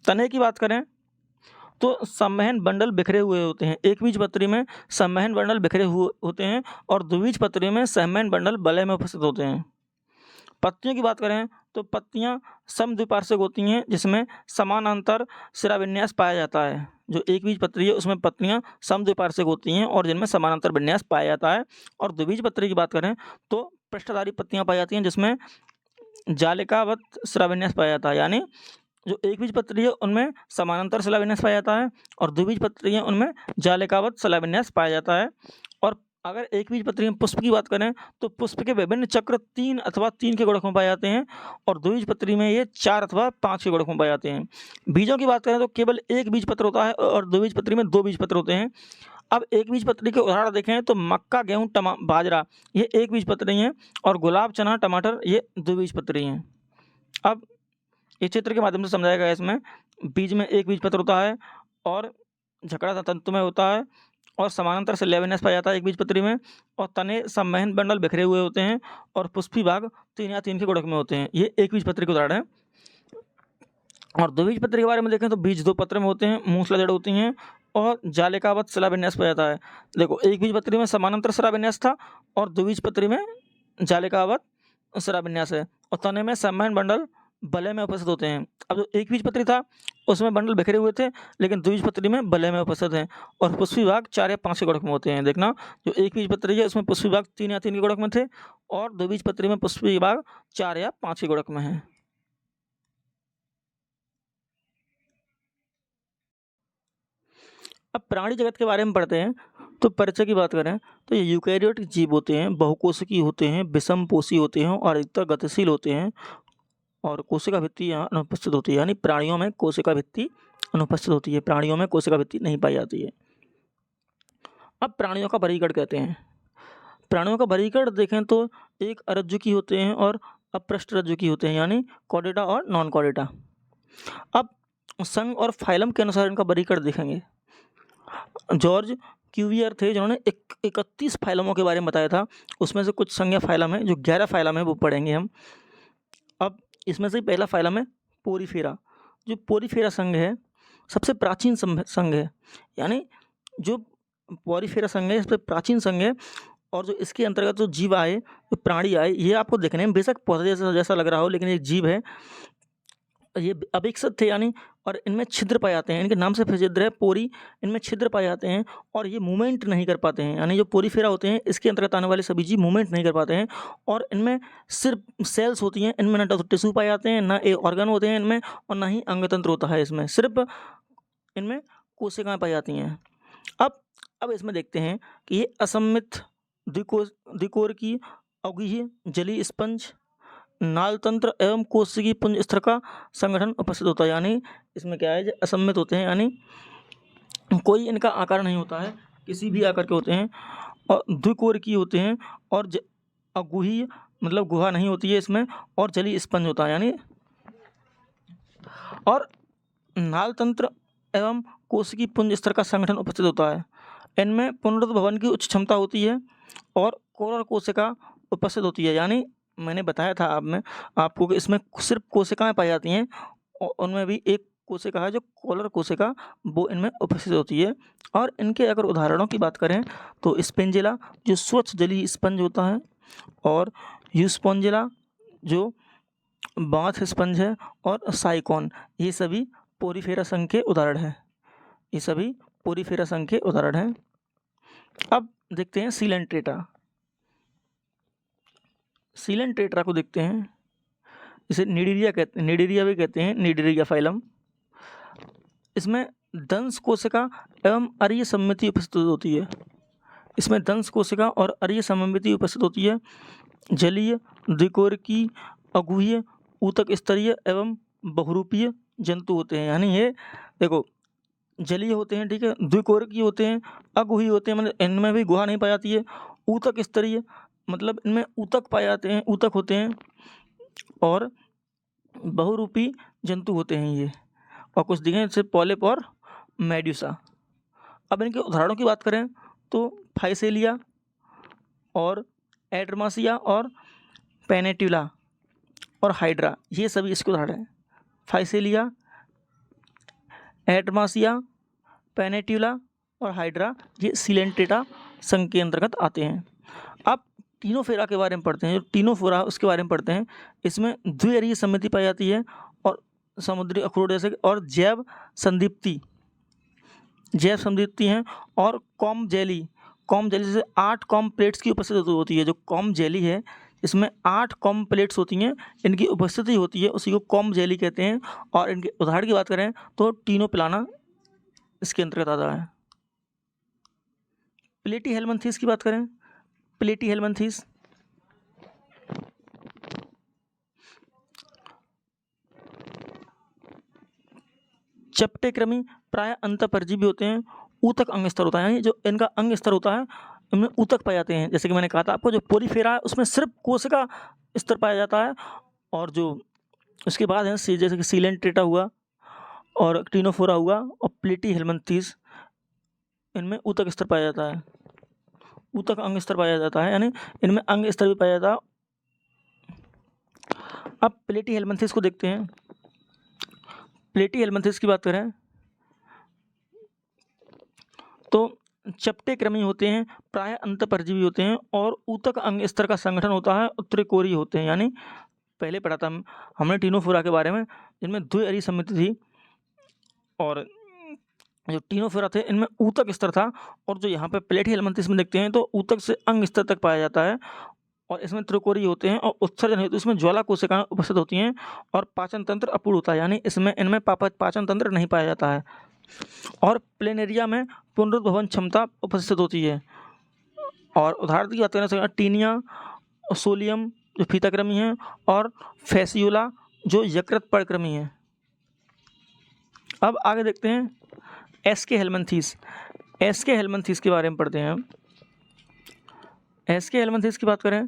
तने की बात करें तो संवहन बंडल बिखरे हुए होते हैं। एक बीजपत्री में संवहन बंडल बिखरे हुए होते हैं और द्विबीजपत्री में संवहन बंडल वलय में उपस्थित होते हैं। पत्तियों की बात करें तो पत्तियां समद्विपार्श्विक होती हैं जिसमें समानांतर शिराविन्यास पाया जाता है। जो एक बीजपत्री है उसमें पत्तियां समद्विपार्श्विक होती हैं और जिनमें समानांतर विन्यास पाया जाता है। और द्विबीजपत्री की बात करें तो पृष्ठधारी पत्तियां पाई जाती हैं जिसमें जालिकावत शिराविन्यास पाया जाता है, यानी जो एक बीजपत्री है उनमें समानांतर शिलाविन्यास पाया जाता है और द्विबीजपत्री है उनमें जालिकावत शिलाविन्यास पाया जाता है। और अगर एक बीजपत्री में पुष्प की बात करें तो पुष्प के विभिन्न चक्र 3 अथवा 3 के गुणक में पाए जाते हैं और द्विबीजपत्री में ये 4 अथवा 5 के गुणक में पाए जाते हैं। बीजों की बात करें तो केवल एक बीजपत्र होता है और द्विबीजपत्री में 2 बीजपत्र होते हैं। अब एक बीजपत्री के उदाहरण देखें तो मक्का, गेहूँ, बाजरा ये एक बीजपत्री हैं और गुलाब, चना, टमाटर ये द्विबीजपत्री हैं। अब इस चित्र के माध्यम से समझाया गया इसमें बीज में एक बीजपत्र होता है और झकड़ा तंतुमय होता है और समानांतर शिलाविन्यास पाया जाता है एक बीजपत्री में और तने संवहन बंडल बिखरे हुए होते हैं और पुष्पी भाग 3 या 3 के गुणक में होते हैं। ये एक बीजपत्री के उदाहरण है। और द्विबीजपत्री के बारे में देखें तो बीज 2 पत्र में होते हैं, मूसला जड़ होती हैं और जालिकावत शिलाविन्यास पाया जाता है। देखो एक बीजपत्री में समानांतर शिलाविन्यास था और द्विबीजपत्री में जालिकावत शिलाविन्यास है और तने में संवहन बंडल वलय में उपस्थित होते हैं। अब जो एक बीजपत्री था उसमें बंडल बिखरे हुए थे लेकिन द्विबीजपत्री में वलय में उपस्थित हैं और पुष्पी भाग 4 या 5 के गुणक में होते हैं। देखना जो एक बीजपत्री है उसमें पुष्पी भाग 3 या 3 के गुणक में थे और द्विबीजपत्री में पुष्पी भाग 4 या 5 के गुणक में है। अब प्राणी जगत के बारे में पढ़ते हैं तो परिचय की बात करें तो ये यूकैरियोटिक जीव होते हैं, बहुकोशिकीय होते हैं, विषमपोषी होते हैं और अधिकतर गतिशील होते हैं और कोशिका भित्ति यहाँ अनुपस्थित होती है, यानी प्राणियों में कोशिका भित्ति अनुपस्थित होती है, प्राणियों में कोशिका भित्ति नहीं पाई जाती है। अब प्राणियों का वर्गीकरण कहते हैं। प्राणियों का वर्गीकरण देखें तो एक अरज्जुकी होते हैं और अपृष्ठरज्जुकी होते हैं, यानी कॉर्डेटा और नॉन कॉर्डेटा। अब संघ और फाइलम के अनुसार इनका वर्गीकरण देखेंगे। जॉर्ज क्यूवियर थे जिन्होंने 31 फाइलमों के बारे में बताया था, उसमें से कुछ संज्ञा फाइलम है, जो 11 फाइलम है वो पढ़ेंगे हम। अब इसमें से पहला फाइलम है पोरीफेरा। जो पोरीफेरा संघ है सबसे प्राचीन संघ है, यानी जो पोरीफेरा संघ है सबसे प्राचीन संघ है और जो इसके अंतर्गत जो जीव आए, जो प्राणी आए, ये आपको देखने में बेशक पौधे जैसा लग रहा हो लेकिन एक जीव है, ये अविकसित थे, यानी और इनमें छिद्र पाए जाते हैं, इनके नाम से प्रसिद्ध है पोरी, इनमें छिद्र पाए जाते हैं और ये मूवमेंट नहीं कर पाते हैं, यानी जो पोरीफेरा होते हैं इसके अंतर्गत आने वाले सभी जीव मूवमेंट नहीं कर पाते हैं और इनमें सिर्फ सेल्स होती हैं, इनमें ना टिश्यू पाए जाते हैं, ना ऑर्गन होते हैं इनमें और ना ही अंगतंत्र होता है इसमें, सिर्फ इनमें कोशिकाएं पाई जाती हैं। अब इसमें देखते हैं कि ये असममित द्विकोर की अवगीय जलीय स्पंज नाल तंत्र एवं कोशिकीय पुंज स्तर का संगठन उपस्थित होता है, यानी इसमें क्या है जो असममित होते हैं, यानी कोई इनका आकार नहीं होता है, किसी भी आकार के होते हैं और द्विकोर की होते हैं और अगुही मतलब गुहा नहीं होती है इसमें और जलीय स्पंज होता है, यानी और नाल तंत्र एवं कोशिकीय पुंज स्तर का संगठन उपस्थित होता है। इनमें पुनरुद्भवन की उच्च क्षमता होती है और कोरल कोशिका उपस्थित होती है, यानी मैंने बताया था आपको कि इसमें सिर्फ कोशिकाएं पाई जाती हैं और उनमें भी एक कोशिका है जो कोलर कोशिका, वो इनमें उपस्थित होती है। और इनके अगर उदाहरणों की बात करें तो स्पेंजिला जो स्वच्छ जलीय स्पंज होता है और यूस्पोंजिला जो बाथ स्पंज है और साइकोन, ये सभी पोरीफेरा संघ के उदाहरण हैं। ये सभी पोरीफेरा संघ के उदाहरण हैं। अब देखते हैं सीलेंट्रेटा। सीलेंट्रेटा को देखते हैं, इसे निडीरिया कहते हैं, निडीरिया भी कहते हैं, निडीरिया फाइलम। इसमें दंश कोशिका एवं अरीय सममिति उपस्थित होती है। इसमें दंश कोशिका और अरीय सममिति उपस्थित होती है। जलीय, द्विकोरकीय, अगुहीय, ऊतक स्तरीय एवं बहुरूपीय जंतु होते हैं। यानी ये देखो, जलीय होते हैं, ठीक है, द्विकोरकीय होते हैं, अगुहीय होते हैं, मतलब इनमें भी गुहा नहीं पाई जाती है। ऊतक स्तरीय मतलब इनमें ऊतक पाए जाते हैं, ऊतक होते हैं, और बहुरूपी जंतु होते हैं ये। और कुछ दिखे जैसे पॉलिप और मेड्यूसा। अब इनके उदाहरणों की बात करें तो फाइसेलिया और एड्रमासिया और पेनेट्यूला और हाइड्रा, ये सभी इसके उदाहरण हैं। फाइसेलिया, एड्रमासिया, पेनेट्यूला और हाइड्रा, ये सीलेंट्रेटा संघ के अंतर्गत आते हैं। अब टीनोफेरा के बारे में पढ़ते हैं। जो टीनोफोरा उसके बारे में पढ़ते हैं। इसमें द्विअरीय सममिति पाई जाती है और समुद्री अखरोट जैसे, और जैव संदीप्ति हैं, और कॉम जेली से 8 कॉम प्लेट्स की उपस्थिति होती है। जो कॉम जेली है इसमें 8 कॉम प्लेट्स होती हैं, इनकी उपस्थिति होती है, उसी को कॉम जेली कहते हैं। और इनके उदाहरण की बात करें तो टीनोप्लाना इसके अंतर्गत आता है। प्लेटीहेल्मिन्थेस की बात करें, प्लेटीहेल्मिन्थेस चपटेक्रमी प्राय अंतःपरजीवी होते हैं। ऊतक अंग स्तर होता है, यानी जो इनका अंग स्तर होता है इनमें ऊतक पाए जाते हैं। जैसे कि मैंने कहा था आपको, जो पोरीफेरा है उसमें सिर्फ कोशिका स्तर पाया जाता है, और जो उसके बाद है जैसे कि सीलेंट्रेटा हुआ और टीनोफोरा हुआ और प्लेटीहेल्मिन्थेस, इनमें ऊतक स्तर पाया जाता है, ऊतक अंग स्तर पाया जाता है, यानी इनमें अंग स्तर भी पाया जाता है। अब प्लेटीहेल्मिन्थेस को देखते हैं। प्लेटीहेल्मिन्थेस की बात करें तो चपटेक्रमी होते हैं, प्राय अंतःपरजीवी होते हैं, और ऊतक अंग स्तर का संगठन होता है, उत्तरीकोरीय होते हैं। यानी पहले पढ़ा था हमने टीनोफोरा के बारे में, जिनमें द्विअरीय सममिति थी, और जो टीनोफोरा थे इनमें ऊतक स्तर था। और जो यहाँ पे प्लेटीहेल्मिन्थेस में देखते हैं तो ऊतक से अंग स्तर तक पाया जाता है, और इसमें त्रिकोरीय होते हैं, और उत्सर्जन हेतु इसमें ज्वाला कोशिकाएं उपस्थित होती हैं, और पाचन तंत्र अपूर्ण होता है, यानी इनमें पाचन तंत्र नहीं पाया जाता है। और प्लेनेरिया में पुनरुद्भवन क्षमता उपस्थित होती है। और उदाहरण की बात करें टीनिया, सोलियम जो फीताक्रमी है, और फैसियोला जो यकृत पर्णक्रमी है। अब आगे देखते हैं एसके हेल्मिन्थेस। एसके हेल्मिन्थेस के बारे में पढ़ते हैं। एसके हेल्मिन्थेस की बात करें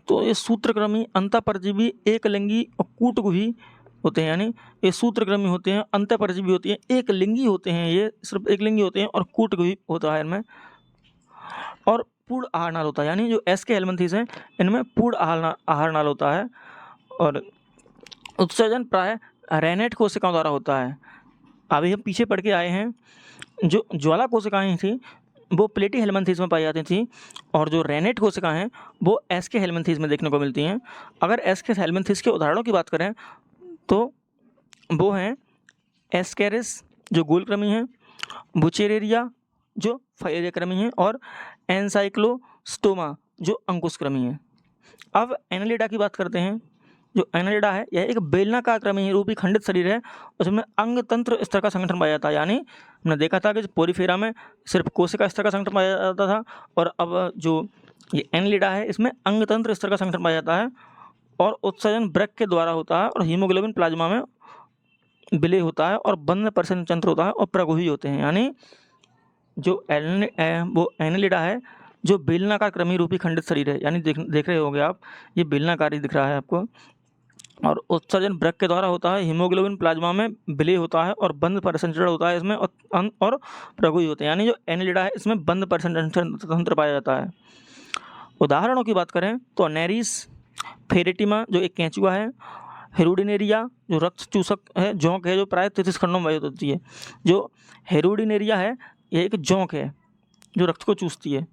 तो ये सूत्रक्रमी अंतःपरजीवी एकलिंगी और कूटगुही होते हैं। यानी ये सूत्रक्रमी होते हैं, अंतःपरजीवी होती हैं, एक लिंगी होते हैं, ये सिर्फ एक लिंगी होते हैं, और कूटगुही होता है इनमें, और पूर्ण आहार नाल होता है। यानी जो एसके हेल्मिन्थेस हैं इनमें पूर्ण आहार नाल होता है, और उत्सर्जन प्राय रेनेट कोशिकाओं द्वारा होता है। अभी हम पीछे पढ़ के आए हैं, जो ज्वाला कोशिकाएं थी वो प्लेटीहेल्मिन्थेस में पाई जाती थी, और जो रेनेट कोशिकाएं हैं वो एसके हेल्मिन्थेस में देखने को मिलती हैं। अगर एसके हेल्मिन्थेस के उदाहरणों की बात करें तो वो हैं एस्केरिस जो गोलक्रमी हैं, बुचेरेरिया जो फाइलेक्रमी हैं, और एनसाइक्लोस्टोमा जो अंकुशक्रमी है। अब एनालिडा की बात करते हैं। जो एनालिडा है यह एक बेलनाकार क्रमी रूपी खंडित शरीर है, उसमें अंग तंत्र स्तर का संगठन पाया जाता है। यानी हमने देखा था कि पोरीफेरा में सिर्फ कोशिका स्तर का संगठन पाया जाता था, और अब जो ये एनालिडा है इसमें अंग तंत्र स्तर का संगठन पाया जाता है, और उत्सर्जन वृक्क के द्वारा होता है, और हीमोग्लोबिन प्लाज्मा में विलय होता है, और बंद परिसंचरण तंत्र होता है, और प्रगुही होते हैं। यानी जो वो एनालिडा है जो बेलनाकार क्रमी रूपी खंडित शरीर है, यानी देख रहे होंगे आप, ये बेलनाकार ही दिख रहा है आपको, और उत्सर्जन वृक्क के द्वारा होता है, हीमोग्लोबिन प्लाज्मा में विलय होता है, और बंद परिसंचरण होता है इसमें, और प्रगुही होते हैं। यानी जो एनालिडा है इसमें बंद परिसंचरण तंत्र पाया जाता है। उदाहरणों की बात करें तो नेरिस फेरेटिमा जो एक केंचुआ है, हेरोडिनेरिया जो रक्त चूसक है, जोंक है, जो प्राय 33 खंडों में विभाजित होती है। जो हेरोडिनेरिया है यह एक जोंक है जो रक्त को चूसती है।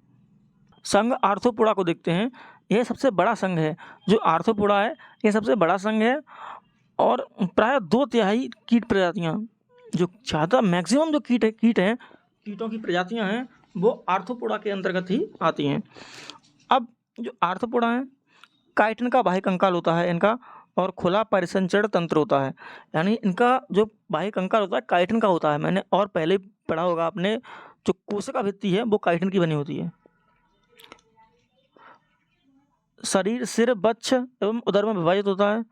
संघ आर्थ्रोपोडा को देखते हैं। यह सबसे बड़ा संघ है। जो आर्थ्रोपोडा है यह सबसे बड़ा संघ है और प्राय 2/3 कीट प्रजातियाँ, जो ज़्यादा मैक्सिमम जो कीटों की प्रजातियाँ हैं वो आर्थ्रोपोडा के अंतर्गत ही आती हैं। अब जो आर्थ्रोपोडा हैं, काइटिन का बाह्य कंकाल होता है इनका, और खुला परिसंचरण तंत्र होता है। यानी इनका जो बाह्य कंकाल होता है काइटिन का होता है। मैंने और पहले ही पढ़ा होगा आपने, जो कोशिका भित्ति है वो काइटिन की बनी होती है। शरीर सिर, वक्ष एवं उदर में विभाजित होता है।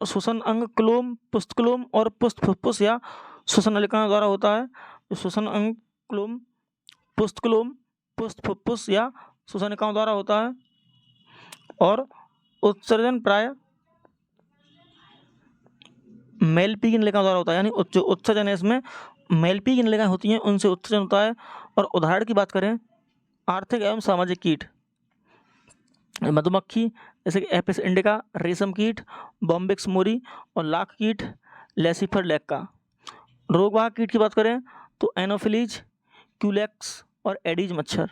श्वसन अंग क्लोम, पुष्टक्लोम और पुष्ट फुफ्फुस या श्वसन नलिकाओं द्वारा होता है। श्वसन अंग क्लोम, पुष्टक्लोम, पुष्ट फुफ्फुस या श्वसन नलिकाओं द्वारा होता है। और उत्सर्जन प्राय मेलपी की नलिकाओं द्वारा होता है। यानी जो उत्सर्जन है इसमें मेलपी की नलिकाएं होती हैं, उनसे उत्सर्जन होता है। और उदाहरण की बात करें, आर्थिक एवं सामाजिक कीट, मधुमक्खी जैसे कि एपिस इंडिका, रेशम कीट, बॉम्बिक्स मोरी और लाख कीट, लेसिफर लैक्का। रोगवाहक कीट की बात करें तो एनोफिलीज, क्यूलेक्स और एडीज मच्छर।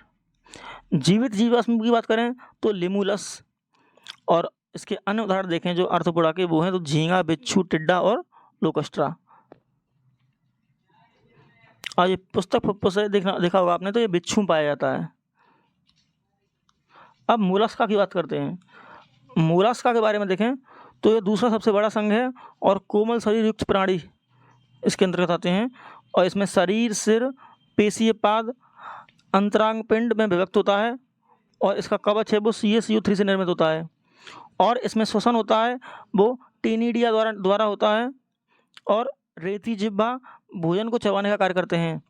जीवित जीवाश्म की बात करें तो लिमुलस। और इसके अन्य उदाहरण देखें जो आर्थ्रोपोडा के, वो हैं तो झींगा, बिच्छू, टिड्डा और लोकस्ट्रा। और ये पुस्तक फुफ्फुस है, देखा होगा आपने, तो ये बिच्छू पाया जाता है। अब मोलस्का की बात करते हैं। मोलस्का के बारे में देखें तो ये दूसरा सबसे बड़ा संघ है और कोमल शरीर युक्त प्राणी इसके अंतर्गत आते हैं। और इसमें शरीर, सिर, पेशीय पाद, अंतरांग पिंड में विभक्त होता है। और इसका कवच है वो CaCO3 से निर्मित होता है। और इसमें श्वसन होता है वो टेनिडिया द्वारा होता है। और रेती जिह्वा भोजन को चबाने का कार्य करते हैं।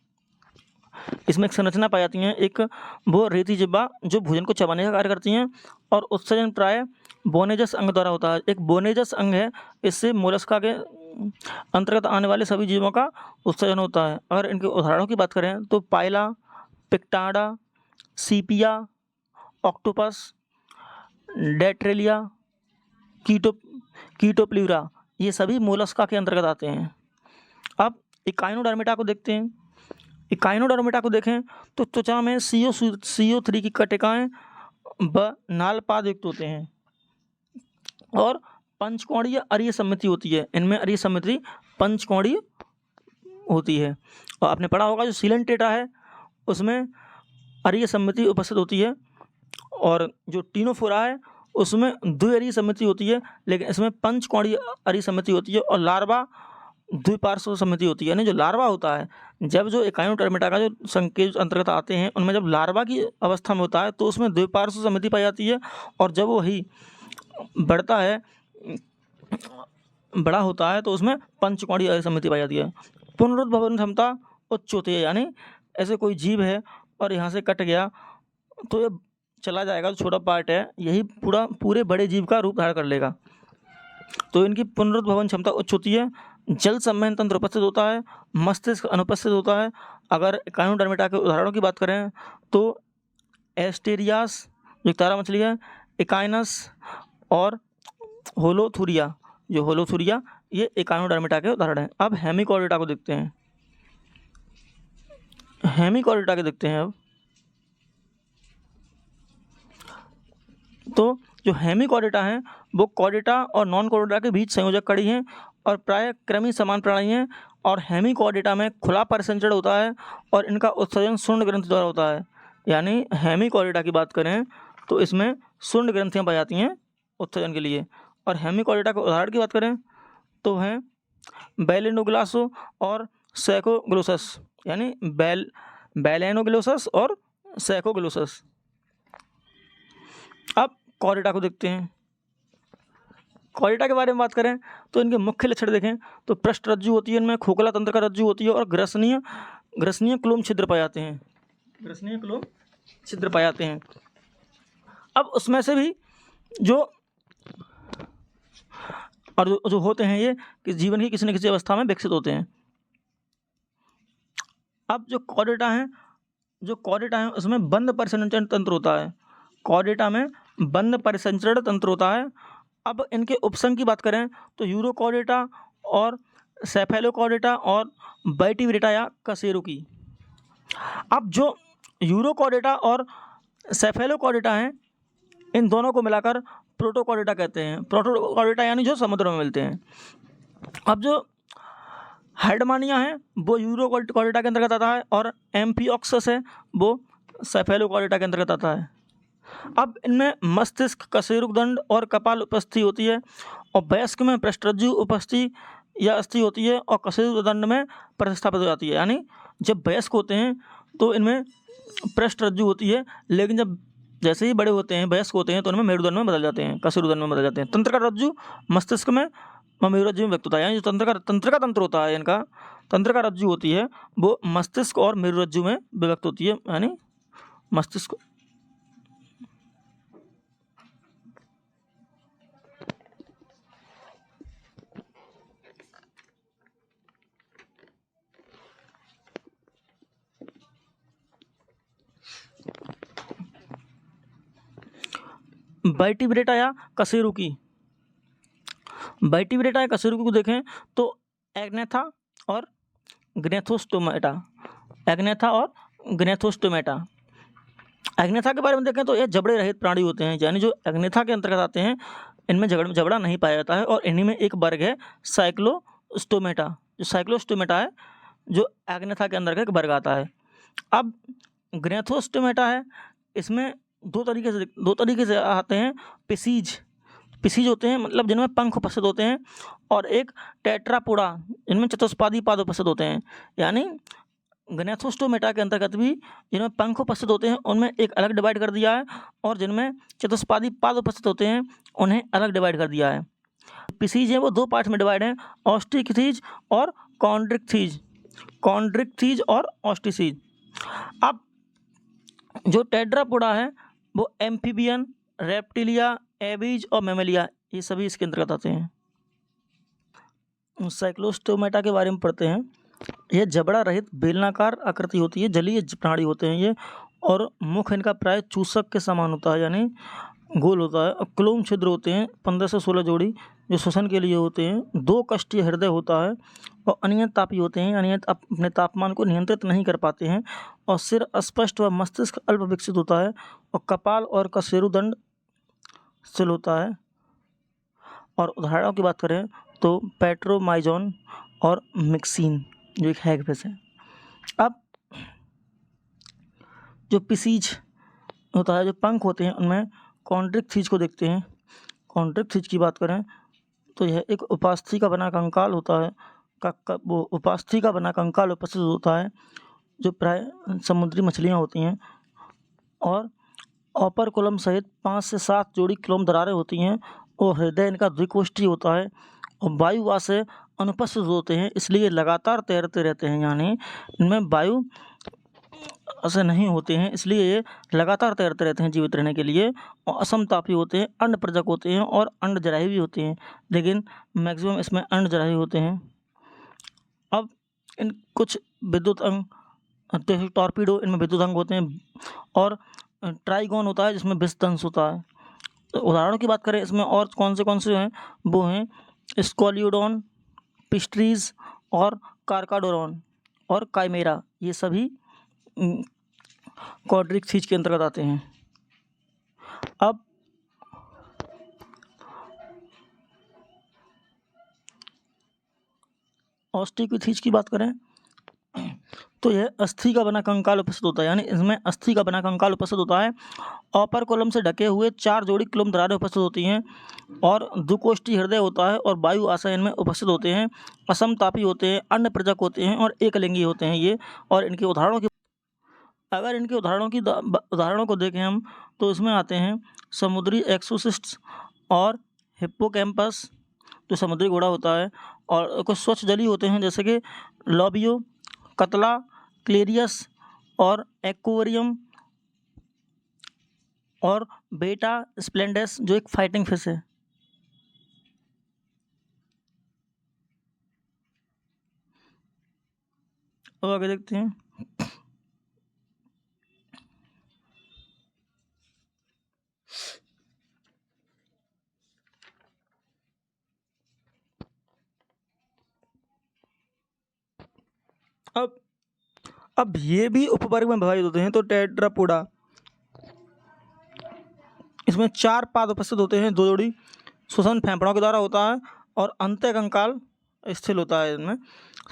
इसमें एक संरचना पाई जाती है, एक वो रेती जिह्वा जो भोजन को चबाने का कार्य करती हैं। और उत्सर्जन प्राय बोनेजस अंग द्वारा होता है। एक बोनेजस अंग है, इससे मोलस्का के अंतर्गत आने वाले सभी जीवों का उत्सर्जन होता है। अगर इनके उदाहरणों की बात करें तो पाइला, पिक्टाडा, सीपिया, ऑक्टोपस, डेट्रेलिया, कीटोप्ल्यूरा, ये सभी मोलस्का के अंतर्गत आते हैं। अब इकाइनोडर्मिटा को देखते हैं। इकाइनोडर्मिटा को देखें तो त्वचा में CO3 की कटिकाएं व नालपाद युक्त होते हैं। और पंचकोणीय अरीय समिति होती है। इनमें अरीय समिति पंचकोणीय होती है। और आपने पढ़ा होगा जो सीलेंटेटा है उसमें अरीय समिति उपस्थित होती है। और जो टीनोफोरा है उसमें द्विअरीय समिति होती है, लेकिन इसमें पंचकोणीय अरीय समिति होती है। और लार्वा द्विपार्श्व समिति होती है। यानी जो लार्वा होता है, जब जो इकाइनोडर्मिटा का जो संघ के अंतर्गत आते हैं उनमें जब लार्वा की अवस्था में होता है तो उसमें द्विपार्श्व समिति पाई जाती है। और जब वही बढ़ता है, बड़ा होता है, तो उसमें पंचकोणीय अरीय समिति पाई जाती है। पुनरुद्भवन क्षमता उच्च होती है। यानी ऐसे कोई जीव है और यहाँ से कट गया तो ये चला जाएगा, जो छोटा पार्ट है यही पूरे बड़े जीव का रूप धारण कर लेगा। तो इनकी पुनरुद्भवन क्षमता उच्च होती है। जल संवहन तंत्र उपस्थित होता है, मस्तिष्क अनुपस्थित होता है। अगर इकाइनोडर्मिटा के उदाहरणों की बात करें तो एस्टेरियास जो तारा मछली है, इकाइनस और होलोथुरिया, जो होलोथुरिया, ये इकाइनोडर्मिटा के उदाहरण हैं। अब हेमिकॉर्डेटा को देखते हैं। हेमिकॉर्डेटा के देखते हैं अब। तो जो हेमिकॉर्डेटा हैं वो कॉर्डेटा और नॉन कॉर्डेटा के बीच संयोजक कड़ी हैं और प्राय क्रमी समान प्रणाली हैं। और हेमिकॉर्डेटा में खुला परिसंचरण होता है और इनका उत्सर्जन सुंड ग्रंथि द्वारा होता है। यानी हेमिकॉर्डेटा की बात करें तो इसमें सुंड ग्रंथियाँ पाई जाती हैं उत्सर्जन के लिए। और हेमिकॉर्डेटा के उदाहरण की बात करें तो हैं बैलेनोग्लासो और सैकोग्लोसस। यानी बैलेनोग्लोसस और सैकोग्लोसस। अब कॉर्डेटा को देखते हैं। कॉर्डेटा के बारे में बात करें तो इनके मुख्य लक्षण देखें तो पृष्ठ रज्जु होती है, इनमें खोखला तंत्र का रज्जु होती है और ग्रसनीय क्लोम छिद्र पाए जाते हैं। ग्रसनीय क्लोम छिद्र पाए जाते हैं। अब उसमें से भी जो होते हैं ये कि जीवन की किसी न किसी अवस्था में विकसित होते हैं। अब जो कॉर्डेटा है उसमें बंद परिसंचरण तंत्र होता है। कॉर्डेटा में बंद परिसंचरण तंत्र होता है। अब इनके उपसंघ की बात करें तो यूरोकॉर्डेटा और सेफेलोकॉर्डेटा और वर्टिब्रेटा या कशेरुकी। अब जो यूरोकॉर्डेटा और सेफेलोकॉर्डेटा हैं, इन दोनों को मिलाकर प्रोटोकॉर्डेटा कहते हैं। प्रोटोकॉर्डेटा यानी जो समुद्र में मिलते हैं। अब जो हेडमानिया है वो यूरोकॉर्डेटा के अंतर्गत आता है और एम्फिओक्सस है वो सेफेलोकॉर्डेटा के अंतर्गत आता है। अब इनमें मस्तिष्क, कशेरुकदंड और कपाल उपस्थिति होती है और वयस्क में पृष्ठरज्जु उपस्थिति या अस्थि होती है और कशेरुकदंड में प्रतिस्थापित हो जाती है। यानी जब वयस्क होते हैं तो इनमें पृष्ठरज्जु होती है, लेकिन जब जैसे ही बड़े होते हैं, वयस्क होते हैं, तो उनमें मेरुदंड में बदल जाते हैं, कशेरुकदंड में बदल जाते हैं। तंत्रिका रज्जु मस्तिष्क में और मेरुरज्जु में व्यक्त होता है। यानी जो तंत्रिका तंत्र होता है इनका, तंत्रिका रज्जु होती है वो मस्तिष्क और मेरुरज्जु में विभक्त होती है। यानी मस्तिष्क वर्टिब्रेटा या कशेरुकी, वर्टिब्रेटा या कशेरुकी को देखें तो एग्नेथा और ग्नेथोस्टोमेटा, एग्नेथा और ग्नेथोस्टोमेटा। एग्नेथा के बारे में देखें तो ये जबड़े रहित प्राणी होते हैं। यानी जो एग्नेथा के अंतर्गत आते हैं इनमें जबड़ा नहीं पाया जाता है और इन्हीं में एक वर्ग है साइक्लोस्टोमेटा। जो साइक्लोस्टोमेटा है जो एग्नेथा के अंदर का एक वर्ग आता है। अब ग्नेथोस्टोमेटा है, इसमें दो तरीके से आते हैं। पिसीज होते हैं, मतलब जिनमें पंख उपस्थित होते हैं, और एक टेट्रापोडा, इनमें चतुष्पादी पाद उपस्थित होते हैं। यानी ग्नेथोस्टोमेटा के अंतर्गत भी जिनमें पंख उपस्थित होते हैं उनमें एक अलग डिवाइड कर दिया है, और जिनमें चतुष्पादी पाद उपस्थित होते हैं उन्हें अलग डिवाइड कर दिया है। पिसीज है वो दो पार्ट में डिवाइड है, ऑस्टिकथीज और कॉन्ड्रिक्थीज और ऑस्टिसीज। अब जो टेट्रापोडा है वो एम्फीबियन, रेप्टिलिया, एबीज और मेमेलिया, ये सभी इसके अंतर्गत आते हैं। साइक्लोस्टोमेटा के बारे में पढ़ते हैं। यह जबड़ा रहित बेलनाकार आकृति होती है, जलीय प्राणी होते हैं ये, और मुख इनका प्राय चूसक के समान होता है, यानी गोल होता है। और क्लोम छिद्र होते हैं 15 से 16 जोड़ी, जो श्वसन के लिए होते हैं। 2 कष्टीय हृदय होता है और अनियत तापी होते हैं, यानी अपने तापमान को नियंत्रित नहीं कर पाते हैं। और सिर अस्पष्ट व मस्तिष्क अल्प विकसित होता है, और कपाल और कशेरुदंड स्थिल होता है। और उदाहरणों की बात करें तो पेट्रोमाइजोन और मिक्सिन, जो एक हैगफिश है। अब जो पिसीज होता है, जो पंख होते हैं, उनमें कॉन्ड्रिक्थीज को देखते हैं। कॉन्ड्रिक्थीज की बात करें तो यह एक उपास्थि का बना कंकाल होता है, वो उपास्थि का बना कंकाल उपस्थित होता है, जो प्राय समुद्री मछलियाँ होती हैं। और ऑपरकुलम सहित 5 से 7 जोड़ी क्लोम दरारें होती हैं, और हृदय इनका द्विकोष्ठीय होता है, और वायुवास से अनुपस्थित होते हैं, इसलिए लगातार तैरते रहते हैं। यानी इनमें वायु ऐसे नहीं होते हैं, इसलिए ये लगातार तैरते रहते हैं जीवित रहने के लिए। और असमतापी होते हैं, अंडप्रजक होते हैं और अंडजराही भी होते हैं, लेकिन मैक्सिमम इसमें अंडजराही होते हैं। अब इन कुछ विद्युत अंग, जैसे टॉर्पीडो, इनमें विद्युत अंग होते हैं, और ट्राइगोन होता है जिसमें विषदंश होता है। तो उदाहरणों की बात करें इसमें और कौन से हैं, वो हैं स्कोलियोडोन, पिस्ट्रीज और कार्काडोरॉन और काइमेरा, ये सभी कॉड्रिक्थीज के अंतर्गत आते हैं। अब ऑस्टिकोथीज की बात करें तो यह अस्थि का बना कंकाल उपस्थित होता है, यानी इसमें अस्थि का बना कंकाल उपस्थित होता है। ऑपर कोलम से ढके हुए 4 जोड़ी क्लोम दरारें उपस्थित होती हैं, और द्विकोष्ठी हृदय होता है, और वायु आशयन में उपस्थित होते हैं। असमतापी होते हैं, अंडप्रजक होते हैं और एकलिंगी होते हैं ये। और इनके उदाहरणों की उदाहरणों को देखें हम तो इसमें आते हैं समुद्री एक्सोसिस्ट्स और हिप्पोकैम्पस, जो समुद्री घोड़ा होता है, और कुछ स्वच्छ जलीय होते हैं जैसे कि लॉबियो, कतला, क्लेरियस और एक्वेरियम, और बेटा स्प्लेंडस, जो एक फाइटिंग फिश है। अब आगे देखते हैं। अब ये भी उपवर्ग में विभाजित होते हैं। तो टेट्रापोडा, इसमें 4 पाद उपस्थित होते हैं, 2 जोड़ी। श्वसन फेफड़ों के द्वारा होता है और अंत्य कंकाल स्थिर होता है इनमें।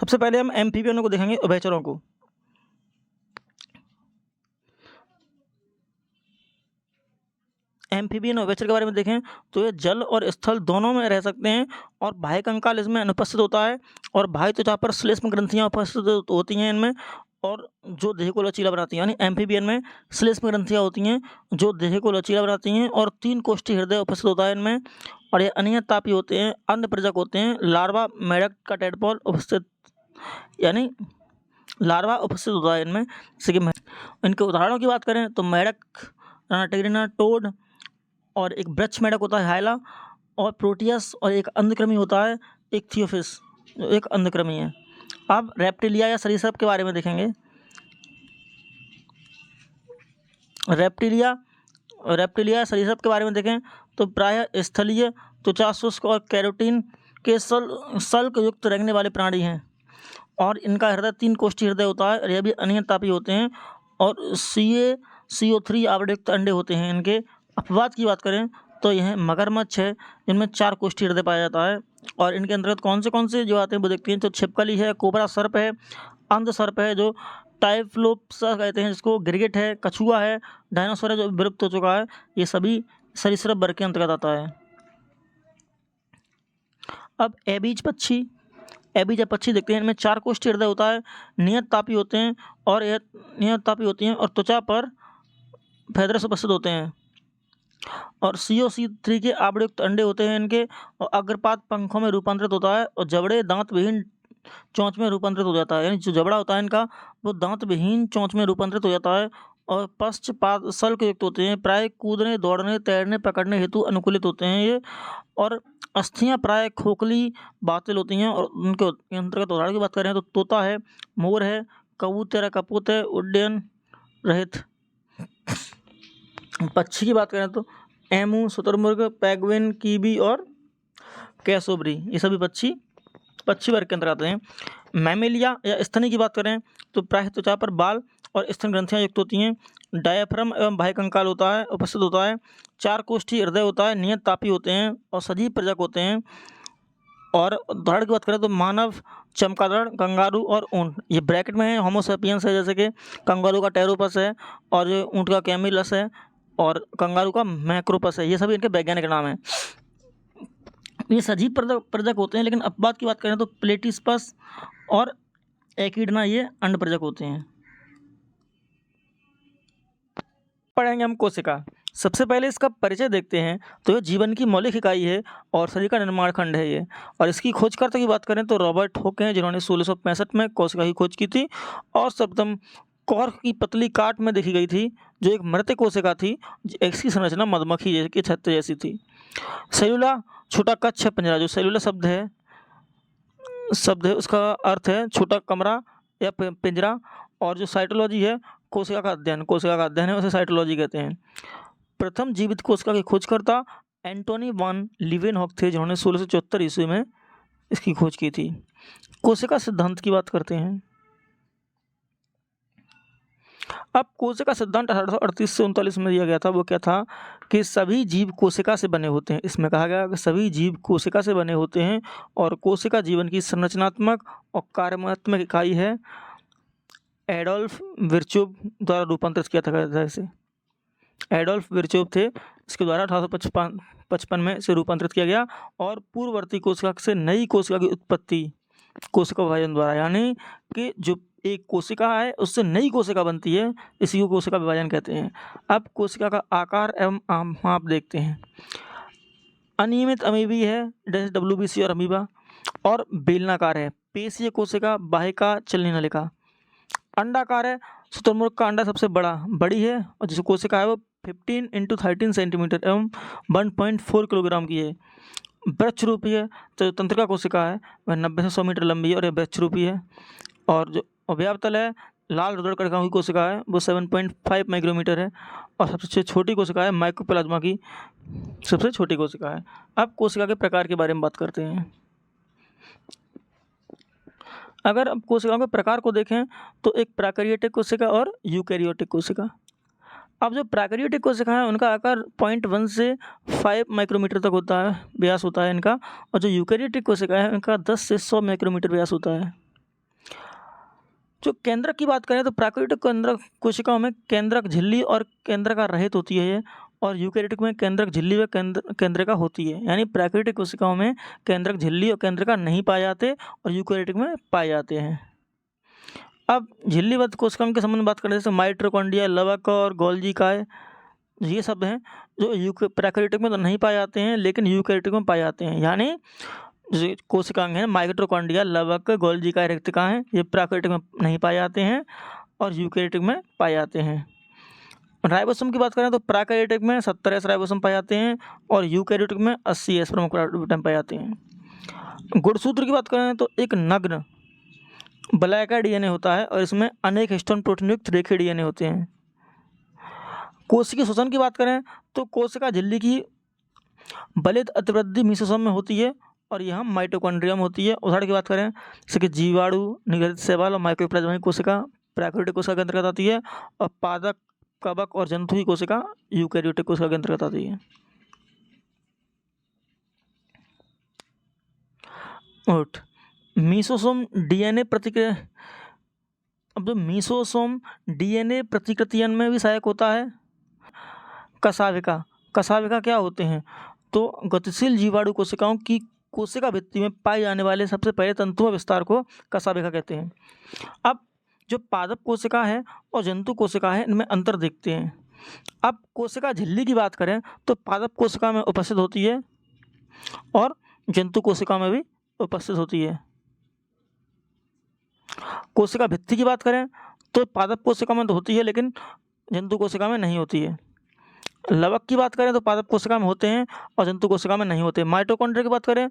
सबसे पहले हम एम्फीबियनों को देखेंगे, उभयचरों को। एम्फीबियन उभयचर के बारे में देखें तो ये जल और स्थल दोनों में रह सकते हैं और बाह्य कंकाल इसमें अनुपस्थित होता है और बाह्य त्वचा पर श्लेष्म ग्रंथियां उपस्थित होती हैं इनमें, और जो देह को लचीला बनाती हैं। यानी एम्फीबियन में श्लेष्म ग्रंथियां होती हैं जो देह को लचीला बनाती हैं, और 3 कोष्ठी हृदय उपस्थित होता है इनमें, और ये अनियतापी होते हैं, अन्न प्रजक होते हैं। लार्वा मेढक का टेडपोल उपस्थित, यानी लार्वा उपस्थित होता है इनमें। जैसे कि इनके उदाहरणों की बात करें तो मेढक, टिग्रिना, टोड, और एक वृक्ष मेढक होता है हाइला, और प्रोटियस, और एक अंधकृमि होता है एक थियोफिस, जो एक अंधकृमि है। अब रेप्टिलिया या सरीसृप के बारे में देखेंगे। रेप्टिलिया सरीसृप के बारे में देखें तो प्रायः स्थलीय, त्वचा शुष्क और कैरोटीन के सल्क युक्त रहने वाले प्राणी हैं, और इनका हृदय 3 कोष्ठी हृदय होता है, और यह भी अनियतापी होते हैं, और CO3 आवरणयुक्त अंडे होते हैं इनके। अपवाद की बात करें तो यह मगरमच्छ है जिनमें 4 कोष्ठी हृदय पाया जाता है, और इनके अंतर्गत कौन से जो आते हैं वो देखते हैं। तो छिपकली है, कोबरा सर्प है, अंध सर्प है जो टाइफ्लोप्सा कहते हैं जिसको, गिरगिट है, कछुआ है, डायनासोर है जो विलुप्त हो चुका है। ये सभी सरीसृप वर्ग के अंतर्गत आता है। अब एबीज पक्षी देखते हैं। इनमें 4 कोष्ठी हृदय होता है, नियत तापी होते हैं, और यह नियत तापी होती हैं और त्वचा पर फेदरस उपस्थित होते हैं, और CO3 के आवरणयुक्त अंडे होते हैं इनके, और अग्रपाद पंखों में रूपांतरित होता है, और जबड़े दांत विहीन चोंच में रूपांतरित हो जाता है। यानी जो जबड़ा होता है इनका वो दांत विहीन चोंच में रूपांतरित हो जाता है, और पश्चपाद शल्क युक्त होते हैं। प्राय कूदने, दौड़ने, तैरने, पकड़ने हेतु अनुकूलित होते हैं ये, और अस्थियां प्राय खोखली बातिल होती हैं। और उनके अंतर्गत उदाहरण की बात करें तो तोता है, मोर है, कबूतर है, कपूत है, उड्डयन रहित। पक्षी की बात करें तो एमू, शुतुरमुर्ग, पेंगुइन, कीवी और कैसोब्री, ये सभी पक्षी वर्ग के अंतर्गत आते हैं। मैमेलिया या स्तनी की बात करें तो प्राय त्वचा पर बाल और स्तन ग्रंथियां युक्त होती हैं। डायाफ्राम एवं बाह्य कंकाल उपस्थित होता है। 4 कोष्ठी हृदय होता है, नियत तापी होते हैं और सजीव प्रजक होते हैं। और उदाहरण की बात करें तो मानव, चमगादड़, कंगारू और ऊंट, ये ब्रैकेट में है। होमो सैपियंस है, जैसे कि कंगारू का टेरोपस है, और ऊंट का कैमिलस है, और कंगारू का मैक्रोपस है। ये सभी इनके वैज्ञानिक नाम हैं। ये सजीव प्रजक होते हैं, लेकिन अपवाद की बात करें तो प्लेटिस्पस और एकिडना ये अंड प्रजक होते हैं। पढ़ेंगे हम कोशिका। सबसे पहले इसका परिचय देखते हैं। तो यह जीवन की मौलिक इकाई है और शरीर का निर्माण खंड है ये। और इसकी खोजकर्ता की बात करें तो रॉबर्ट हुक हैं, जिन्होंने 1665 में कोशिका की खोज की थी, और सर्वप्रथम कॉर्क की पतली काट में देखी गई थी, जो एक मृत कोशिका थी। इसकी संरचना मधुमक्खी के छत्ते जैसी थी। सेलुला छोटा कक्ष है, पिंजरा। जो सेलुला शब्द है उसका अर्थ है छोटा कमरा या पिंजरा, और जो साइटोलॉजी है कोशिका का अध्ययन है, उसे साइटोलॉजी कहते हैं। प्रथम जीवित कोशिका के खोजकर्ता एंटोनी वान लीवेनहॉक थे, जिन्होंने 1674 ईस्वी में इसकी खोज की थी। कोशिका सिद्धांत की बात करते हैं। अब कोशिका सिद्धांत 1838 से 39 में दिया गया था। वो क्या था कि सभी जीव कोशिका से बने होते हैं। इसमें कहा गया कि सभी जीव कोशिका से बने होते हैं, और कोशिका जीवन की संरचनात्मक और कार्यात्मक इकाई है। एडोल्फ विर्चोव द्वारा रूपांतरित किया था इसे। एडोल्फ विर्चोव थे, इसके द्वारा 1855 में इसे रूपांतरित किया गया, और पूर्ववर्ती कोशिका से नई कोशिका की उत्पत्ति कोशिका विभाजन द्वारा, यानी कि जो एक कोशिका है उससे नई कोशिका बनती है, इसी को कोशिका विभाजन कहते हैं। अब कोशिका का आकार एवं माप देखते हैं। अनियमित अमीबी है, जैसे WBC और अमीबा, और बेलनाकार है। पेशीय कोशिका, बाह्यिका, चलनी नलिका। अंडाकार है, शुतुरमुर्ग का अंडा सबसे बड़ी है, और जिस कोशिका है वो 15 × 13 सेंटीमीटर एवं 1.4 किलोग्राम की है। वृक्ष रूपी है, तो तंत्रिका कोशिका है वह 90 से 100 मीटर लंबी है, और यह वृक्ष रूपी है। और जो अवयवतल है, लाल रुधिर कणिकाओं की कोशिका है, वो 7.5 माइक्रोमीटर है, और सबसे छोटी कोशिका है माइकोप्लाज्मा की सबसे छोटी कोशिका है। अब कोशिका के प्रकार के बारे में बात करते हैं। अगर अब कोशिकाओं के प्रकार को देखें तो एक प्रोकैरियोटिक कोशिका और यूकैरियोटिक कोशिका। अब जो प्राकृतिक कोशिकाएं हैं उनका आकार 0.1 से 5 माइक्रोमीटर तक होता है, व्यास होता है इनका, और जो यूकेरियोटिक कोशिकाएं हैं उनका 10 से 100 माइक्रोमीटर व्यास होता है। जो केंद्रक की बात करें तो प्राकृतिक केंद्रक कोशिकाओं में केंद्रक झिल्ली और केंद्रका रहित होती है ये, और यूकेरियोटिक में केंद्रक झिल्ली व केंद्रका होती है। यानी प्राकृतिक कोशिकाओं में केंद्रक झिल्ली और केंद्रका नहीं पाए जाते और यूकेरियोटिक में पाए जाते हैं। अब झिल्लीबद्ध कोशिकाओं के संबंध में बात करें जैसे माइटोकॉन्ड्रिया, लवक और गोल्गी काय, ये सब हैं जो प्राकृतिक में तो नहीं पाए जाते हैं लेकिन यूकेरियोटिक में पाए जाते हैं। यानी जो कोशिकांग हैं माइटोकॉन्ड्रिया, लवक, गोल्गी काय, रिक्तिका हैं, ये प्राकृतिक में नहीं पाए जाते हैं और यूकेरियोटिक में पाए जाते हैं। राइबोसोम की बात करें तो प्राकृतिक में 70S राइबोसोम पाए जाते हैं और यूकेरियोटिक में 80S प्रमुख राइबोसोम पाए जाते हैं। गुणसूत्र की बात करें तो एक नग्न वलयाकार डीएनए होता है और इसमें अनेक हिस्टोन प्रोटीन युक्त रेखीय डीएनए होते हैं। कोशिकीय श्वसन की बात करें तो कोशिका झिल्ली की बलित अतिवृद्धि मीसोसोम में होती है और यह माइटोकॉन्ड्रिया में होती है। उदाहरण की बात करें जैसे कि जीवाणु, निगरित शैवाल और माइक्रोप्लाज्मा की कोशिका प्राकृतिक कोशिका के अंतर्गत आती है और पादप, कवक और जंतु की कोशिका यूकेरियोटिक कोशिका के अंतर्गत आती है। और मीसोसोम डीएनए प्रतिक्रिया, अब जो मीसोसोम डीएनए प्रतिकृतियन में भी सहायक होता है। कशाविका, कशाविका क्या होते हैं तो गतिशील जीवाणु कोशिकाओं की कोशिका भित्ति में पाए जाने वाले सबसे पहले तंतुओं विस्तार को कशाविका कहते हैं। अब जो पादप कोशिका है और जंतु कोशिका है इनमें अंतर देखते हैं। अब कोशिका झिल्ली की बात करें तो पादप कोशिका में उपस्थित होती है और जंतु कोशिका में भी उपस्थित होती है। कोशिका भित्ति की बात करें तो पादप कोशिका में तो होती है लेकिन जंतु कोशिका में नहीं होती है। लवक की बात करें तो पादप कोशिका में होते हैं और जंतु कोशिका में नहीं होते। माइटोकॉन्ड्रिया की बात करें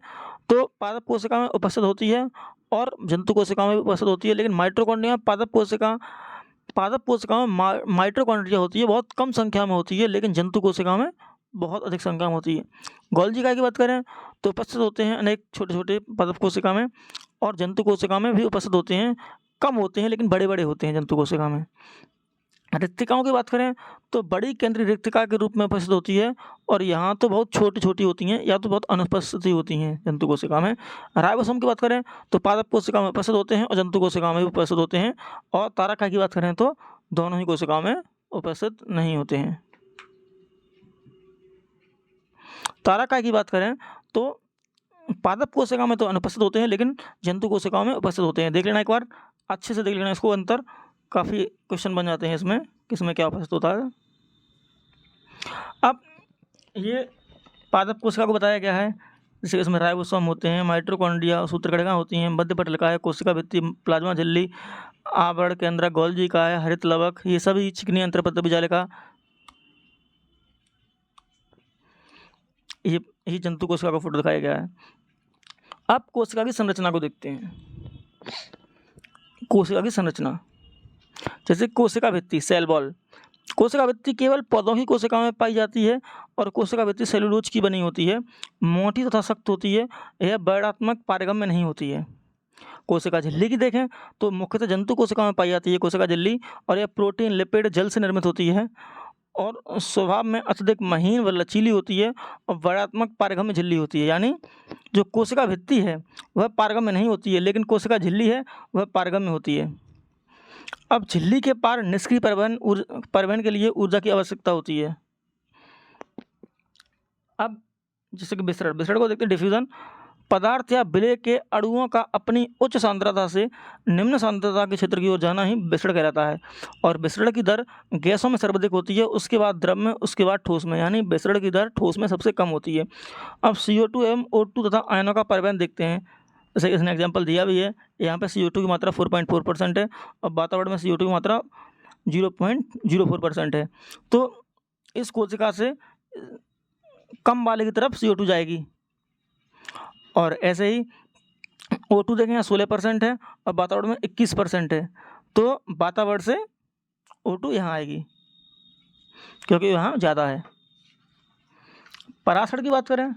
तो पादप कोशिका में उपस्थित होती है और जंतु कोशिका में भी उपस्थित होती है, लेकिन माइटोकॉन्ड्रिया पादप कोशिका में माइटोकॉन्ड्रिया होती है, बहुत कम संख्या में होती है, लेकिन जंतु कोशिका में बहुत अधिक संख्या में होती है। गोल्गी काय की बात करें तो उपस्थित होते हैं अनेक छोटे छोटे पादप कोशिका में और जंतु कोशिका में भी उपस्थित होते हैं, कम होते हैं लेकिन बड़े बड़े होते हैं जंतु कोशिका में। रिक्तिकाओं की बात करें तो बड़ी केंद्रीय रिक्तिका के रूप में उपस्थित होती है और यहाँ तो बहुत छोटी छोटी होती हैं या तो बहुत अनुपस्थित होती हैं जंतु कोशिका में। राइबोसोम की बात करें तो पादप कोशिका में उपस्थित होते हैं और जंतु कोशिका में भी उपस्थित होते हैं, और तारकाय की बात करें तो दोनों ही कोशिकाओं में उपस्थित नहीं होते हैं। तारकाय की बात करें तो पादप कोशिका में तो अनुपस्थित होते हैं लेकिन जंतु कोशिकाओं में उपस्थित होते हैं। देख लेना एक बार, अच्छे से देख लेना इसको, अंतर काफ़ी क्वेश्चन बन जाते हैं इसमें, किसमें क्या उपस्थित होता है। अब ये पादप कोशिका को बताया गया है, जैसे इसमें राइबोसोम होते हैं, माइटोकॉन्ड्रिया, सूत्रकणिका होती हैं, मध्य पटलिका, कोशिका भित्ति, प्लाज्मा झिल्ली, आवरण केंद्रक, गोल्गी काय, हरित लवक, ये सभी चिकनी अंतरपत्र बीजालिका, ये जंतु कोशिका का फोटो दिखाया गया है। अब कोशिका की संरचना को देखते हैं। कोशिका की संरचना, जैसे कोशिका भित्ति, सेल वॉल। कोशिका भित्ति केवल पौधों की कोशिकाओं में पाई जाती है और कोशिका भित्ति सेलुलोज की बनी होती है, मोटी तथा सख्त होती है, यह वर्णात्मक पारगम में नहीं होती है। कोशिका झिल्ली की देखें तो मुख्यतः जंतु कोशिकाओं में पाई जाती है कोशिका झिल्ली, और यह प्रोटीन, लिपिड, जल से निर्मित होती है और स्वभाव में अत्यधिक महीन व लचीली होती है और वर्णात्मक पारगम्य झिल्ली होती है। यानी जो कोशिका भित्ति है वह पारगम्य नहीं होती है, लेकिन कोशिका झिल्ली है वह पारगम्य होती है। अब झिल्ली के पार निष्क्रिय परिवहन के लिए ऊर्जा की आवश्यकता होती है। अब जैसे कि विसरण को देखते हैं। डिफ्यूजन, पदार्थ या विलय के अणुओं का अपनी उच्च सांद्रता से निम्न सांद्रता के क्षेत्र की ओर जाना ही विसरण कहलाता है, और विसरण की दर गैसों में सर्वाधिक होती है, उसके बाद द्रव में, उसके बाद ठोस में, यानी विसरण की दर ठोस में सबसे कम होती है। अब CO2 एवं O2 तथा आयनों का परिवहन देखते हैं। जैसे इसने एग्जाम्पल दिया भी है, यहाँ पे CO2 की मात्रा 4.4% है और वातावरण में CO2 की मात्रा 0.04% है। तो इस कोशिका से कम वाले की तरफ CO2 जाएगी, और ऐसे ही O2 देखें 16% है और वातावरण में 21% है, तो वातावरण से O2 यहाँ आएगी क्योंकि यहाँ ज़्यादा है। परासरण की बात करें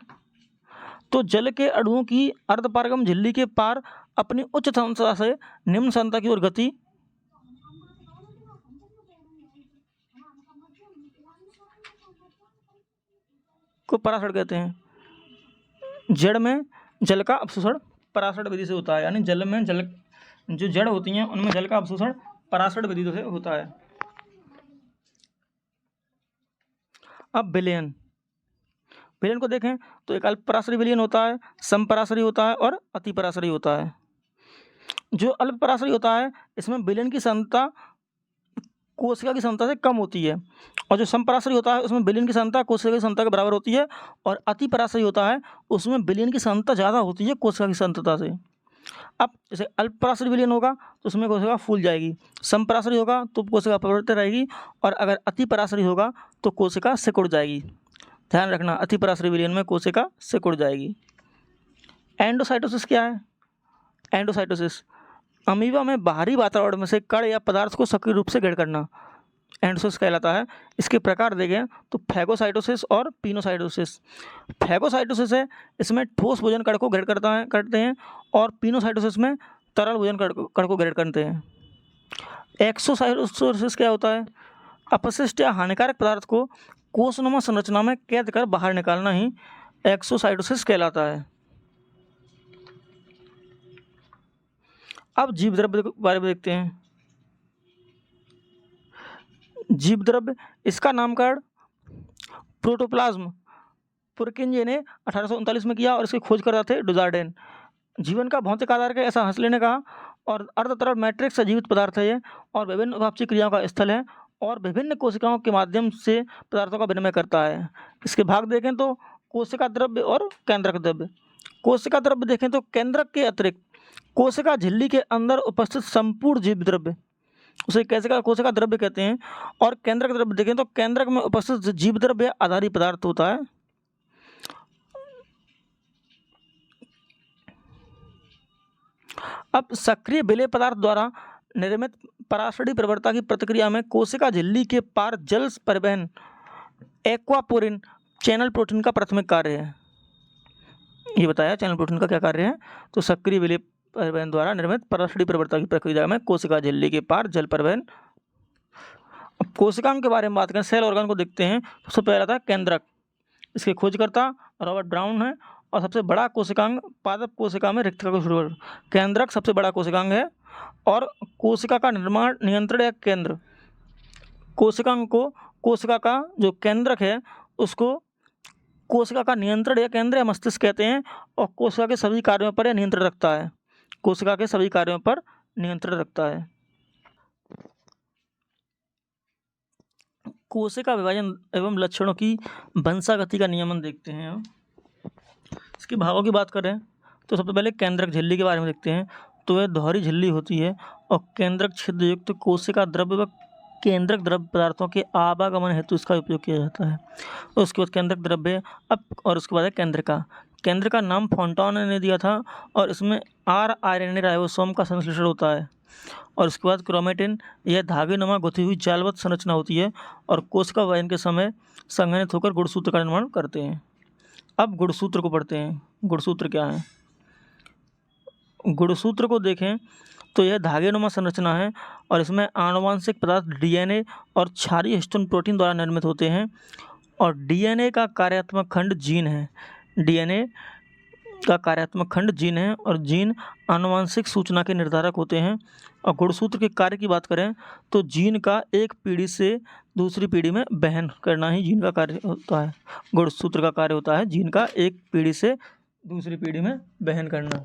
तो जल के अणुओं की अर्धपारगम झिल्ली के पार अपनी उच्च सांद्रता से निम्न सांद्रता की ओर गति को पराशर कहते हैं। जड़ में जल का अवशोषण पराशर विधि से होता है, यानी जल में जल जो जड़ होती हैं उनमें जल का अवशोषण पराशर विधि से होता है। अब विलयन को देखें तो एक अल्प पराशरी विलयन होता है, समपराशरी होता है और अति पराशरी होता है। जो अल्प पराशरी होता है इसमें विलयन की सांद्रता कोशिका की सांद्रता से कम होती है, और जो समपराशरी होता है उसमें विलयन की सांद्रता कोशिका की सांद्रता के बराबर होती है, और अति पराशरी होता है उसमें विलयन की सांद्रता ज़्यादा होती है कोशिका की सांद्रता से। अब जैसे अल्प पराशरी विलयन होगा तो उसमें कोशिका फूल जाएगी, समपराशरी होगा तो कोशिका परिवर्तित रहेगी, और अगर अति पराशरी होगा तो कोशिका सिकुड़ जाएगी। ध्यान रखना, अति पराशरी विलयन में कोशिका सिकुड़ जाएगी। एंडोसाइटोसिस क्या है? एंडोसाइटोसिस अमीबा में बाहरी वातावरण में से कण या पदार्थ को सक्रिय रूप से घेर करना एंडोसाइटोसिस कहलाता है। इसके प्रकार देखें तो फैगोसाइटोसिस और पिनोसाइटोसिस। फैगोसाइटोसिस है, इसमें ठोस भोजन कण को घेर करते हैं, और पिनोसाइटोसिस में तरल भोजन कण को घेर करते हैं। एक्सोसाइटोसिस क्या होता है? अपशिष्ट या हानिकारक पदार्थ को कोशनुमा संरचना में कैद कर बाहर निकालना ही एक्सोसाइटोसिस कहलाता है। अब जीव द्रव्य के बारे में देखते हैं। जीव द्रव्य, इसका नामकरण प्रोटोप्लाज्म पुरकिंजे ने 1839 में किया, और इसकी खोज करता थे डुजार्डेन। जीवन का भौतिक आधार के ऐसा हंसले ने कहा, और अर्धतरल मैट्रिक्स से जीवित पदार्थ है ये, और विभिन्न उभयचक्रीय क्रियाओं का स्थल है, और विभिन्न कोशिकाओं के माध्यम से पदार्थों का विनिमय करता है। इसके भाग देखें तो कोशिका द्रव्य और केंद्रक द्रव्य। कोशिका द्रव्य देखें तो केंद्रक के अतिरिक्त कोशिका झिल्ली के अंदर उपस्थित संपूर्ण जीव द्रव्य उसे कोशिका द्रव्य कहते हैं, और केंद्रक द्रव्य देखें तो केंद्रक में उपस्थित जीव द्रव्य आधारी पदार्थ होता है। अब सक्रिय विलेय पदार्थ द्वारा निर्मित पराशरी प्रवृत्ता की प्रतिक्रिया में कोशिका झिल्ली के पार जल परिवहन एक्वापोरिन चैनल प्रोटीन का प्राथमिक कार्य है। ये बताया चैनल प्रोटीन का क्या कार्य है। तो सक्रिय विलेय परिवहन द्वारा निर्मित पराशरी प्रवृत्ता की प्रक्रिया में कोशिका झिल्ली के पार जल परिवहन। कोशिकाओं के बारे में बात करें, सेल ऑर्गन को देखते हैं। सबसे पहला था केंद्रक, इसके खोजकर्ता रॉबर्ट ब्राउन है, और सबसे बड़ा कोशिकांग पादप कोशिका में रिक्तका को शुरू। केंद्रक सबसे बड़ा कोशिकांग है, और कोशिका का निर्माण नियंत्रण या केंद्र, कोशिकांग को कोशिका का जो केंद्रक है उसको कोशिका का नियंत्रण या केंद्र या मस्तिष्क कहते हैं, और कोशिका के सभी कार्यों पर यह नियंत्रण रखता है। कोशिका के सभी कार्यों पर नियंत्रण रखता है। कोशिका विभाजन एवं लक्षणों की वंशागति का नियमन देखते हैं। इसके भागों की बात करें तो सबसे पहले केंद्रक झिल्ली के बारे में देखते हैं। तो वह दोहरी झिल्ली होती है, और केंद्रक छिद्र युक्त कोशिका द्रव्य व केंद्रक द्रव्य पदार्थों के आवागमन हेतु इसका उपयोग किया जाता है। उसके बाद केंद्रक द्रव्य, अब और उसके बाद है केंद्र का नाम फोंटाना ने दिया था, और इसमें RNA राइबोसोम का संश्लेषण होता है। और उसके बाद क्रोमेटिन, यह धागेनुमा गुथी हुई जालवत संरचना होती है, और कोशिका विभाजन के समय संघनित होकर गुणसूत्र का निर्माण करते हैं। अब गुणसूत्र को पढ़ते हैं। गुणसूत्र क्या है? गुणसूत्र को देखें तो यह धागेनुमा संरचना है, और इसमें आनुवांशिक पदार्थ DNA और क्षारीय हिस्टोन प्रोटीन द्वारा निर्मित होते हैं, और DNA का कार्यात्मक खंड जीन है। DNA का कार्यात्मक खंड जीन है, और जीन आनुवांशिक सूचना के निर्धारक होते हैं। और गुणसूत्र के कार्य की बात करें तो जीन का एक पीढ़ी से दूसरी पीढ़ी में वहन करना ही जीन का कार्य होता है। गुणसूत्र का कार्य होता है जीन का एक पीढ़ी से दूसरी पीढ़ी में वहन करना।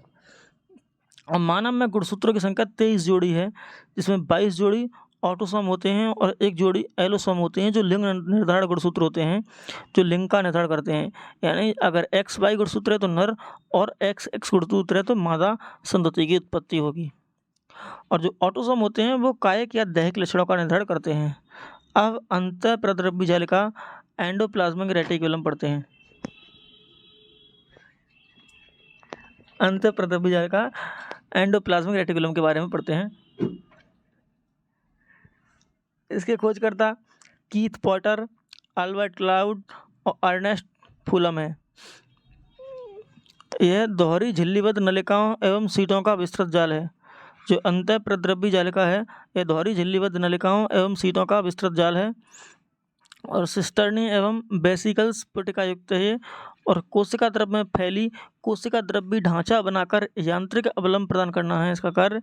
और मानव में गुणसूत्रों की संख्या 23 जोड़ी है, जिसमें 22 जोड़ी ऑटोसोम होते हैं और 1 जोड़ी एलोसोम होते हैं, जो लिंग निर्धारण गुणसूत्र होते हैं, जो लिंग का निर्धारण करते हैं। यानी अगर XY गुणसूत्र है तो नर, और XX गुणसूत्र है तो मादा संतति की उत्पत्ति होगी। और जो ऑटोसोम होते हैं वो कायिक या दैहिक लक्षणों का निर्धारण करते हैं। अब अंतःप्रद्रव्य जालिका एंडोप्लाज्मिक रेटिकुलम पढ़ते हैं। अंतःप्रद्रव्य जालिका एंडोप्लाज्मिक रेटिकुलम के बारे में पढ़ते हैं। इसके खोजकर्ता कीथ पॉटर, अल्बर्ट क्लाउड और अर्नेस्ट फुलम है। यह दोहरी झिल्लीबद्ध नलिकाओं एवं सीटों का विस्तृत जाल है। जो अंतःप्रद्रव्य जालिका है यह दोहरी झिल्लीबद्ध नलिकाओं एवं सीटों का विस्तृत जाल है। और सिस्टर्नी एवं वेसिकल्स पुटिका युक्त है और कोशिका द्रव में फैली कोशिका द्रव्य ढांचा बनाकर यांत्रिक अवलंब प्रदान करना है इसका कार्य।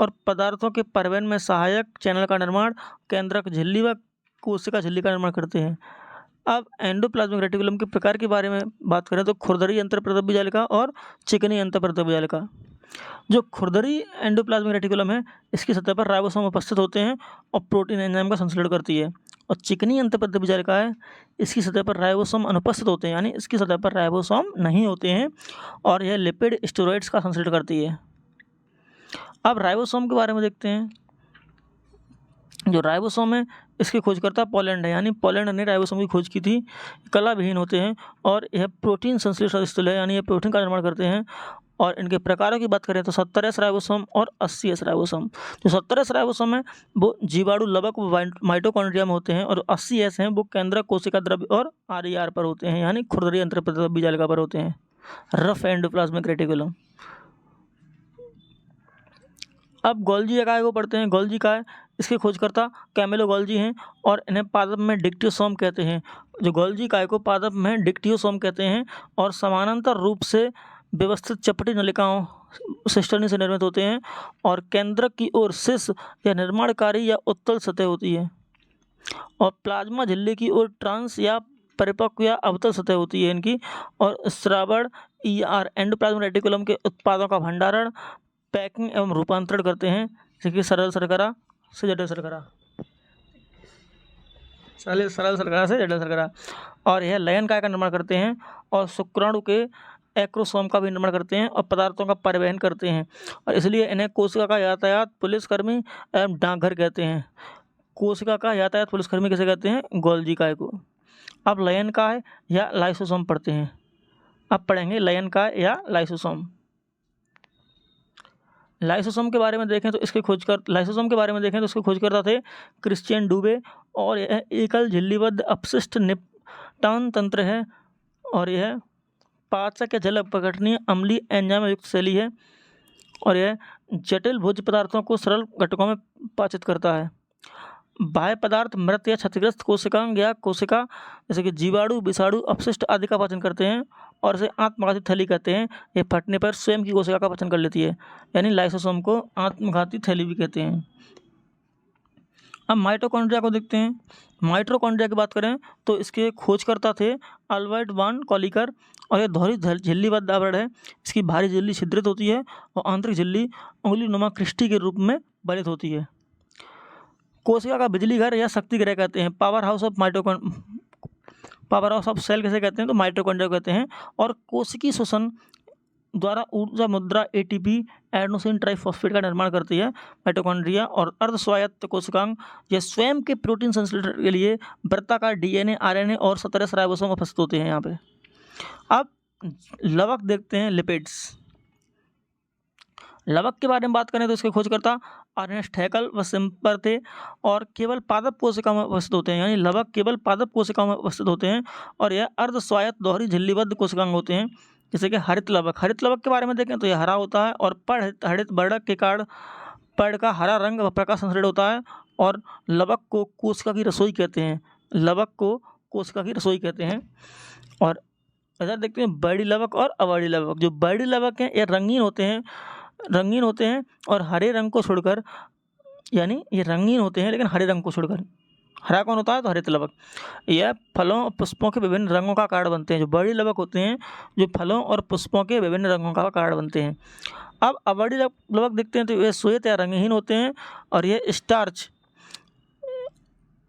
और पदार्थों के परिवहन में सहायक चैनल का निर्माण केंद्रक झिल्ली व कोशिका झिल्ली का निर्माण करते हैं। अब एंडोप्लाज्मिक रेटिकुलम के प्रकार के बारे में बात करें तो खुरदरी अंतःप्रद्रव्य जालिका और चिकनी अंतःप्रद्रव्य जालिका। जो खुरदरी एंडोप्लाज्मिक रेटिकुलम है इसकी सतह पर राइबोसोम उपस्थित होते हैं और प्रोटीन एंजाइम का संश्लेषण करती है। और चिकनी अंतःप्रद्रव्य जालिका है इसकी सतह पर राइबोसोम अनुपस्थित होते हैं, यानी इसकी सतह पर राइबोसोम नहीं होते हैं और यह लिपिड स्टेरॉइड्स का संश्लेषण करती है। अब राइबोसोम के बारे में देखते हैं। जो राइबोसोम है इसकी खोजकर्ता पोलैंड है, यानी पोलैंड ने राइबोसोम की खोज की थी। कला विहीन होते हैं और यह प्रोटीन संश्लेषण स्थल है, यानी यह प्रोटीन का निर्माण करते हैं। और इनके प्रकारों की बात करें तो 70S राइबोसोम और 80S राइबोसोम। जो 70S राइबोसोम है वो जीवाणु लवक व माइटोकॉन्ड्रिया में होते हैं और 80S हैं वो केंद्रक कोशिका द्रव्य और RER पर होते हैं, यानी खुरदरी अंतःप्रद्रव्य जालिका पर होते हैं। Rough endoplasmic reticulum. अब गोल्जी इकाई को पढ़ते हैं। गोल्जी इकाई इसके खोजकर्ता कैमिलो गोल्जी हैं और इन्हें पादप में डिक्टियोसोम कहते हैं। जो गोल्जी इकाई को पादप में डिक्टियोसोम कहते हैं और समानांतर रूप से व्यवस्थित चपटी नलिकाओं सिस्टर्नी से निर्मित होते हैं और केंद्रक की ओर सिस या निर्माणकारी या उत्तल सतह होती है और प्लाज्मा झिल्ली की ओर ट्रांस या परिपक्व या अवतल सतह होती है इनकी। और श्रावण एंडोप्लाज्मिक रेटिकुलम के उत्पादों का भंडारण, पैकिंग एवं रूपांतरण करते हैं, जैसे कि सरल शर्करा से जटिल शर्करा, सरल शर्करा से जटिल शर्करा। और यह लयन काय का निर्माण करते हैं और शुक्राणु के एक्रोसोम का भी निर्माण करते हैं और पदार्थों का परिवहन करते हैं और इसलिए इन्हें कोशिका का यातायात पुलिसकर्मी एवं डाकघर कहते हैं। कोशिका का यातायात पुलिसकर्मी कैसे कहते हैं? गोल्जी काय को। अब लयन काय या लाइसोसोम पढ़ते हैं। अब पढ़ेंगे लयन काय या लाइसोसोम। लाइसोसोम के बारे में देखें तो इसके खोजकर्ता थे क्रिश्चियन डूबे और यह एकल झिल्लीबद्ध अपशिष्ट निपटान तंत्र है और यह पाचक या जल अपघटनीय अम्लीय एंजाइम युक्त शैली है और यह जटिल भोज्य पदार्थों को सरल घटकों में पाचित करता है। बाह्य पदार्थ मृत या क्षतिग्रस्त कोशिकांग या कोशिका जैसे कि जीवाणु, विषाणु, अपशिष्ट आदि का पाचन करते हैं और इसे आत्मघाती थैली कहते हैं। ये फटने पर स्वयं की कोशिका का पाचन कर लेती है, यानी लाइसोसोम को आत्मघाती थैली भी कहते हैं। अब माइटोकॉन्ड्रिया को देखते हैं। माइटोकॉन्ड्रिया की बात करें तो इसके खोजकर्ता थे अल्बर्ट वान कॉलिकर और यह दोहरी झिल्लीबद्ध आवरण है। इसकी बाहरी झिल्ली छिद्रित होती है और आंतरिक झिल्ली उंगली नुमा क्रिस्टी के रूप में बलित होती है। कोशिका का बिजली घर या शक्ति ग्रह कहते हैं। पावर हाउस ऑफ सेल कैसे कहते हैं? तो माइटोकॉन्ड्रिया कहते हैं। और कोशिकी श्वसन द्वारा ऊर्जा मुद्रा ATP एडेनोसिन ट्राइफॉस्फेट का निर्माण करती है माइटोकॉन्ड्रिया। और अर्धस्वायत्त कोशिकांग यह स्वयं के प्रोटीन संश्लेषण के लिए वृत्ताकार DNA, RNA और 70S राइबोसोम उपस्थित होते हैं यहाँ पे। अब लवक देखते हैं, लिपिड्स। लवक के बारे में बात करें तो इसके खोजकर्ता अर्नेस्ट हैकल व सिम्पर थे और केवल पादप कोशिका में उपस्थित होते हैं, यानी लवक केवल पादप कोशिका में उपस्थित होते हैं और यह अर्धस्वायत्त दोहरी झिल्लीबद्ध कोशिकांग होते हैं, जैसे कि हरित लवक। हरित लवक के बारे में देखें तो यह हरा होता है और हरित वर्णक के कारण पर्ण का हरा रंग व प्रकाश संश्लेषण होता है और लवक को कोशिका की रसोई कहते हैं। लवक को कोशिका की रसोई कहते हैं। और इधर देखते हैं बड़ी लवक और अवर्णी लवक। जो बड़ी लवक हैं ये रंगीन होते हैं और हरे रंग को छोड़कर, यानी ये रंगीन होते हैं लेकिन हरे रंग को छोड़कर। हरा कौन होता है? तो हरित लवक। यह फलों और पुष्पों के विभिन्न रंगों का कारण बनते हैं। जो बड़ी लवक होते हैं जो फलों और पुष्पों के विभिन्न रंगों का कारण बनते हैं। अब अवर्णी लवक देखते हैं तो ये श्वेत या रंगहीन होते हैं और ये स्टार्च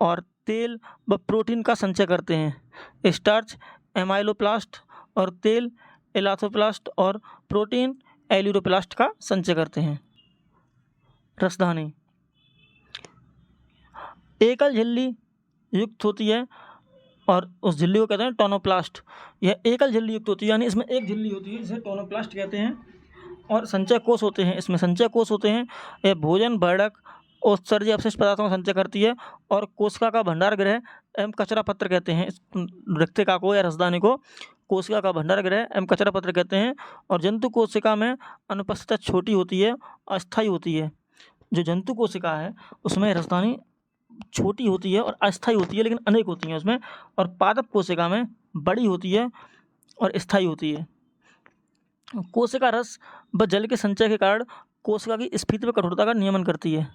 और तेल व प्रोटीन का संचय करते हैं। स्टार्च एमाइलोप्लास्ट और तेल एलाथोप्लास्ट और प्रोटीन एल्यूरोप्लास्ट का संचय करते हैं। रसधानी एकल झिल्ली युक्त होती है और उस झिल्ली को कहते हैं टोनोप्लास्ट। यह एकल झिल्ली युक्त होती है, यानी इसमें एक झिल्ली होती है जिसे टोनोप्लास्ट कहते हैं। और संचय कोष होते हैं, इसमें संचय कोष होते हैं। यह भोजन, वर्णक, उत्सर्जी अपशिष्ट पदार्थों का संचय करती है और कोशिका का भंडार गृह एवं कचरा पत्र कहते हैं। इस रिक्तिका को या रसदानी को कोशिका का भंडार गृह एवं कचरा पत्र कहते हैं। और जंतु कोशिका में अनुपस्थित छोटी होती है, अस्थायी होती है। जो जंतु कोशिका है उसमें रसदानी छोटी होती है और अस्थायी होती है, लेकिन अनेक होती हैं उसमें, और पादप कोशिका में बड़ी होती है और स्थायी होती है। कोशिका रस व जल के संचय के कारण कोशिका की स्फीति व कठोरता का नियमन करती है।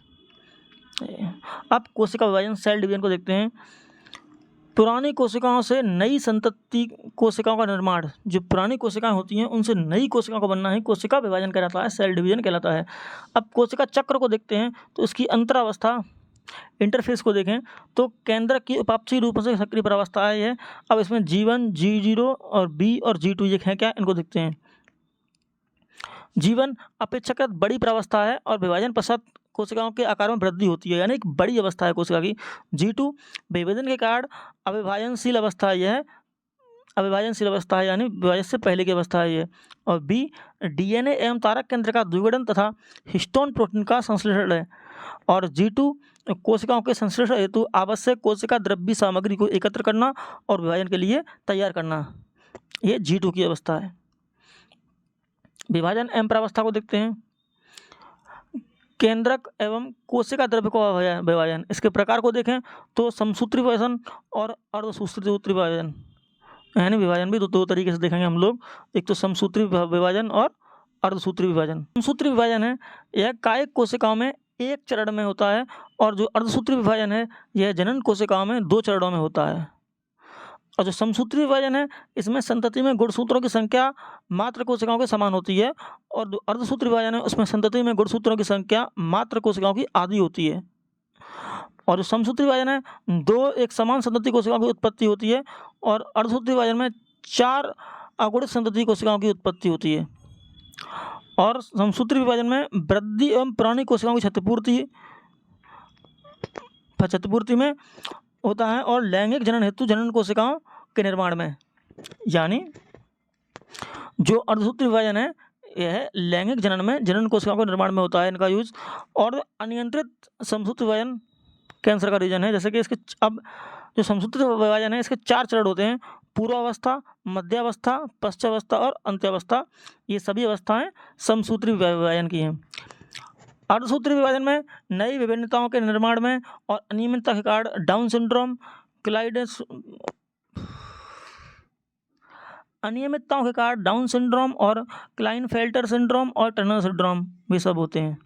अब कोशिका विभाजन, सेल डिवीजन को देखते हैं। पुरानी कोशिकाओं से नई संतति कोशिकाओं का निर्माण, जो पुरानी कोशिकाएं होती हैं उनसे नई कोशिकाओं का बनना ही कोशिका विभाजन कहलाता है, सेल डिवीजन कहलाता है। अब कोशिका चक्र को देखते हैं तो इसकी अंतरावस्था, इंटरफेस को देखें तो केंद्रक की उपापचयी रूप से सक्रिय प्रावस्था है। अब इसमें G1, G0 और B और G2 ये हैं क्या, इनको देखते हैं। G1 अपेक्षाकृत बड़ी प्रावस्था है और विभाजन पश्चात कोशिकाओं के आकार में वृद्धि होती है, यानी एक बड़ी अवस्था है कोशिका की। G2 विभेदन के कारण अविभाजनशील अवस्था है, अविभाजनशील अवस्था है, यानी विभाजन से पहले की अवस्था है ये। और B DNA एवं तारक केंद्र का द्विगुणन तथा हिस्टोन प्रोटीन का संश्लेषण है। और G2 कोशिकाओं के संश्लेषण हेतु आवश्यक कोशिका द्रव्य सामग्री को एकत्र करना और विभाजन के लिए तैयार करना, ये G2 की अवस्था है। विभाजन एवं प्रावस्था को देखते हैं। केंद्रक एवं कोशिका द्रव्य को विभाजन, इसके प्रकार को देखें तो समसूत्री विभाजन और अर्धसूत्री विभाजन, यानी विभाजन भी दो तरीके से देखेंगे हम लोग, एक तो समसूत्री विभाजन और अर्धसूत्री विभाजन। समसूत्री विभाजन है यह कायिक कोशिकाओं में एक चरण में होता है, और जो अर्धसूत्री विभाजन है यह जनन कोशिकाओं में 2 चरणों में होता है। और जो समसूत्री विभाजन है इसमें संतति में गुणसूत्रों की संख्या मात्र कोशिकाओं के समान होती है, और जो अर्धसूत्री विभाजन है उसमें संतति में गुणसूत्रों की संख्या मात्र कोशिकाओं की आधी होती है। और जो समसूत्री विभाजन है 2 एक समान संतति कोशिकाओं की उत्पत्ति होती है, और अर्धसूत्री विभाजन में 4 अगुणित संतति कोशिकाओं की उत्पत्ति होती है। और समसूत्री विभाजन में वृद्धि एवं पुरानी कोशिकाओं की क्षतिपूर्ति में होता है, और लैंगिक जनन हेतु जनन कोशिकाओं के निर्माण में, यानी जो अर्धसूत्री विभाजन है यह लैंगिक जनन में जनन कोशिकाओं के निर्माण में होता है इनका यूज। और अनियंत्रित समसूत्री विभाजन कैंसर का रीजन है, जैसे कि इसके अब जो समसूत्री विभाजन है इसके 4 चरण होते हैं, पूर्वावस्था, मध्यावस्था, पश्चावस्था और अंत्यावस्था। ये सभी अवस्थाएं समसूत्री विभाजन की हैं। अर्धसूत्री विभाजन में नई विभिन्नताओं के निर्माण में और अनियमितता के कारण डाउन सिंड्रोम, अनियमितताओं के कारण डाउन सिंड्रोम और क्लाइनफेल्टर सिंड्रोम और टर्नर सिंड्रोम भी सब होते हैं।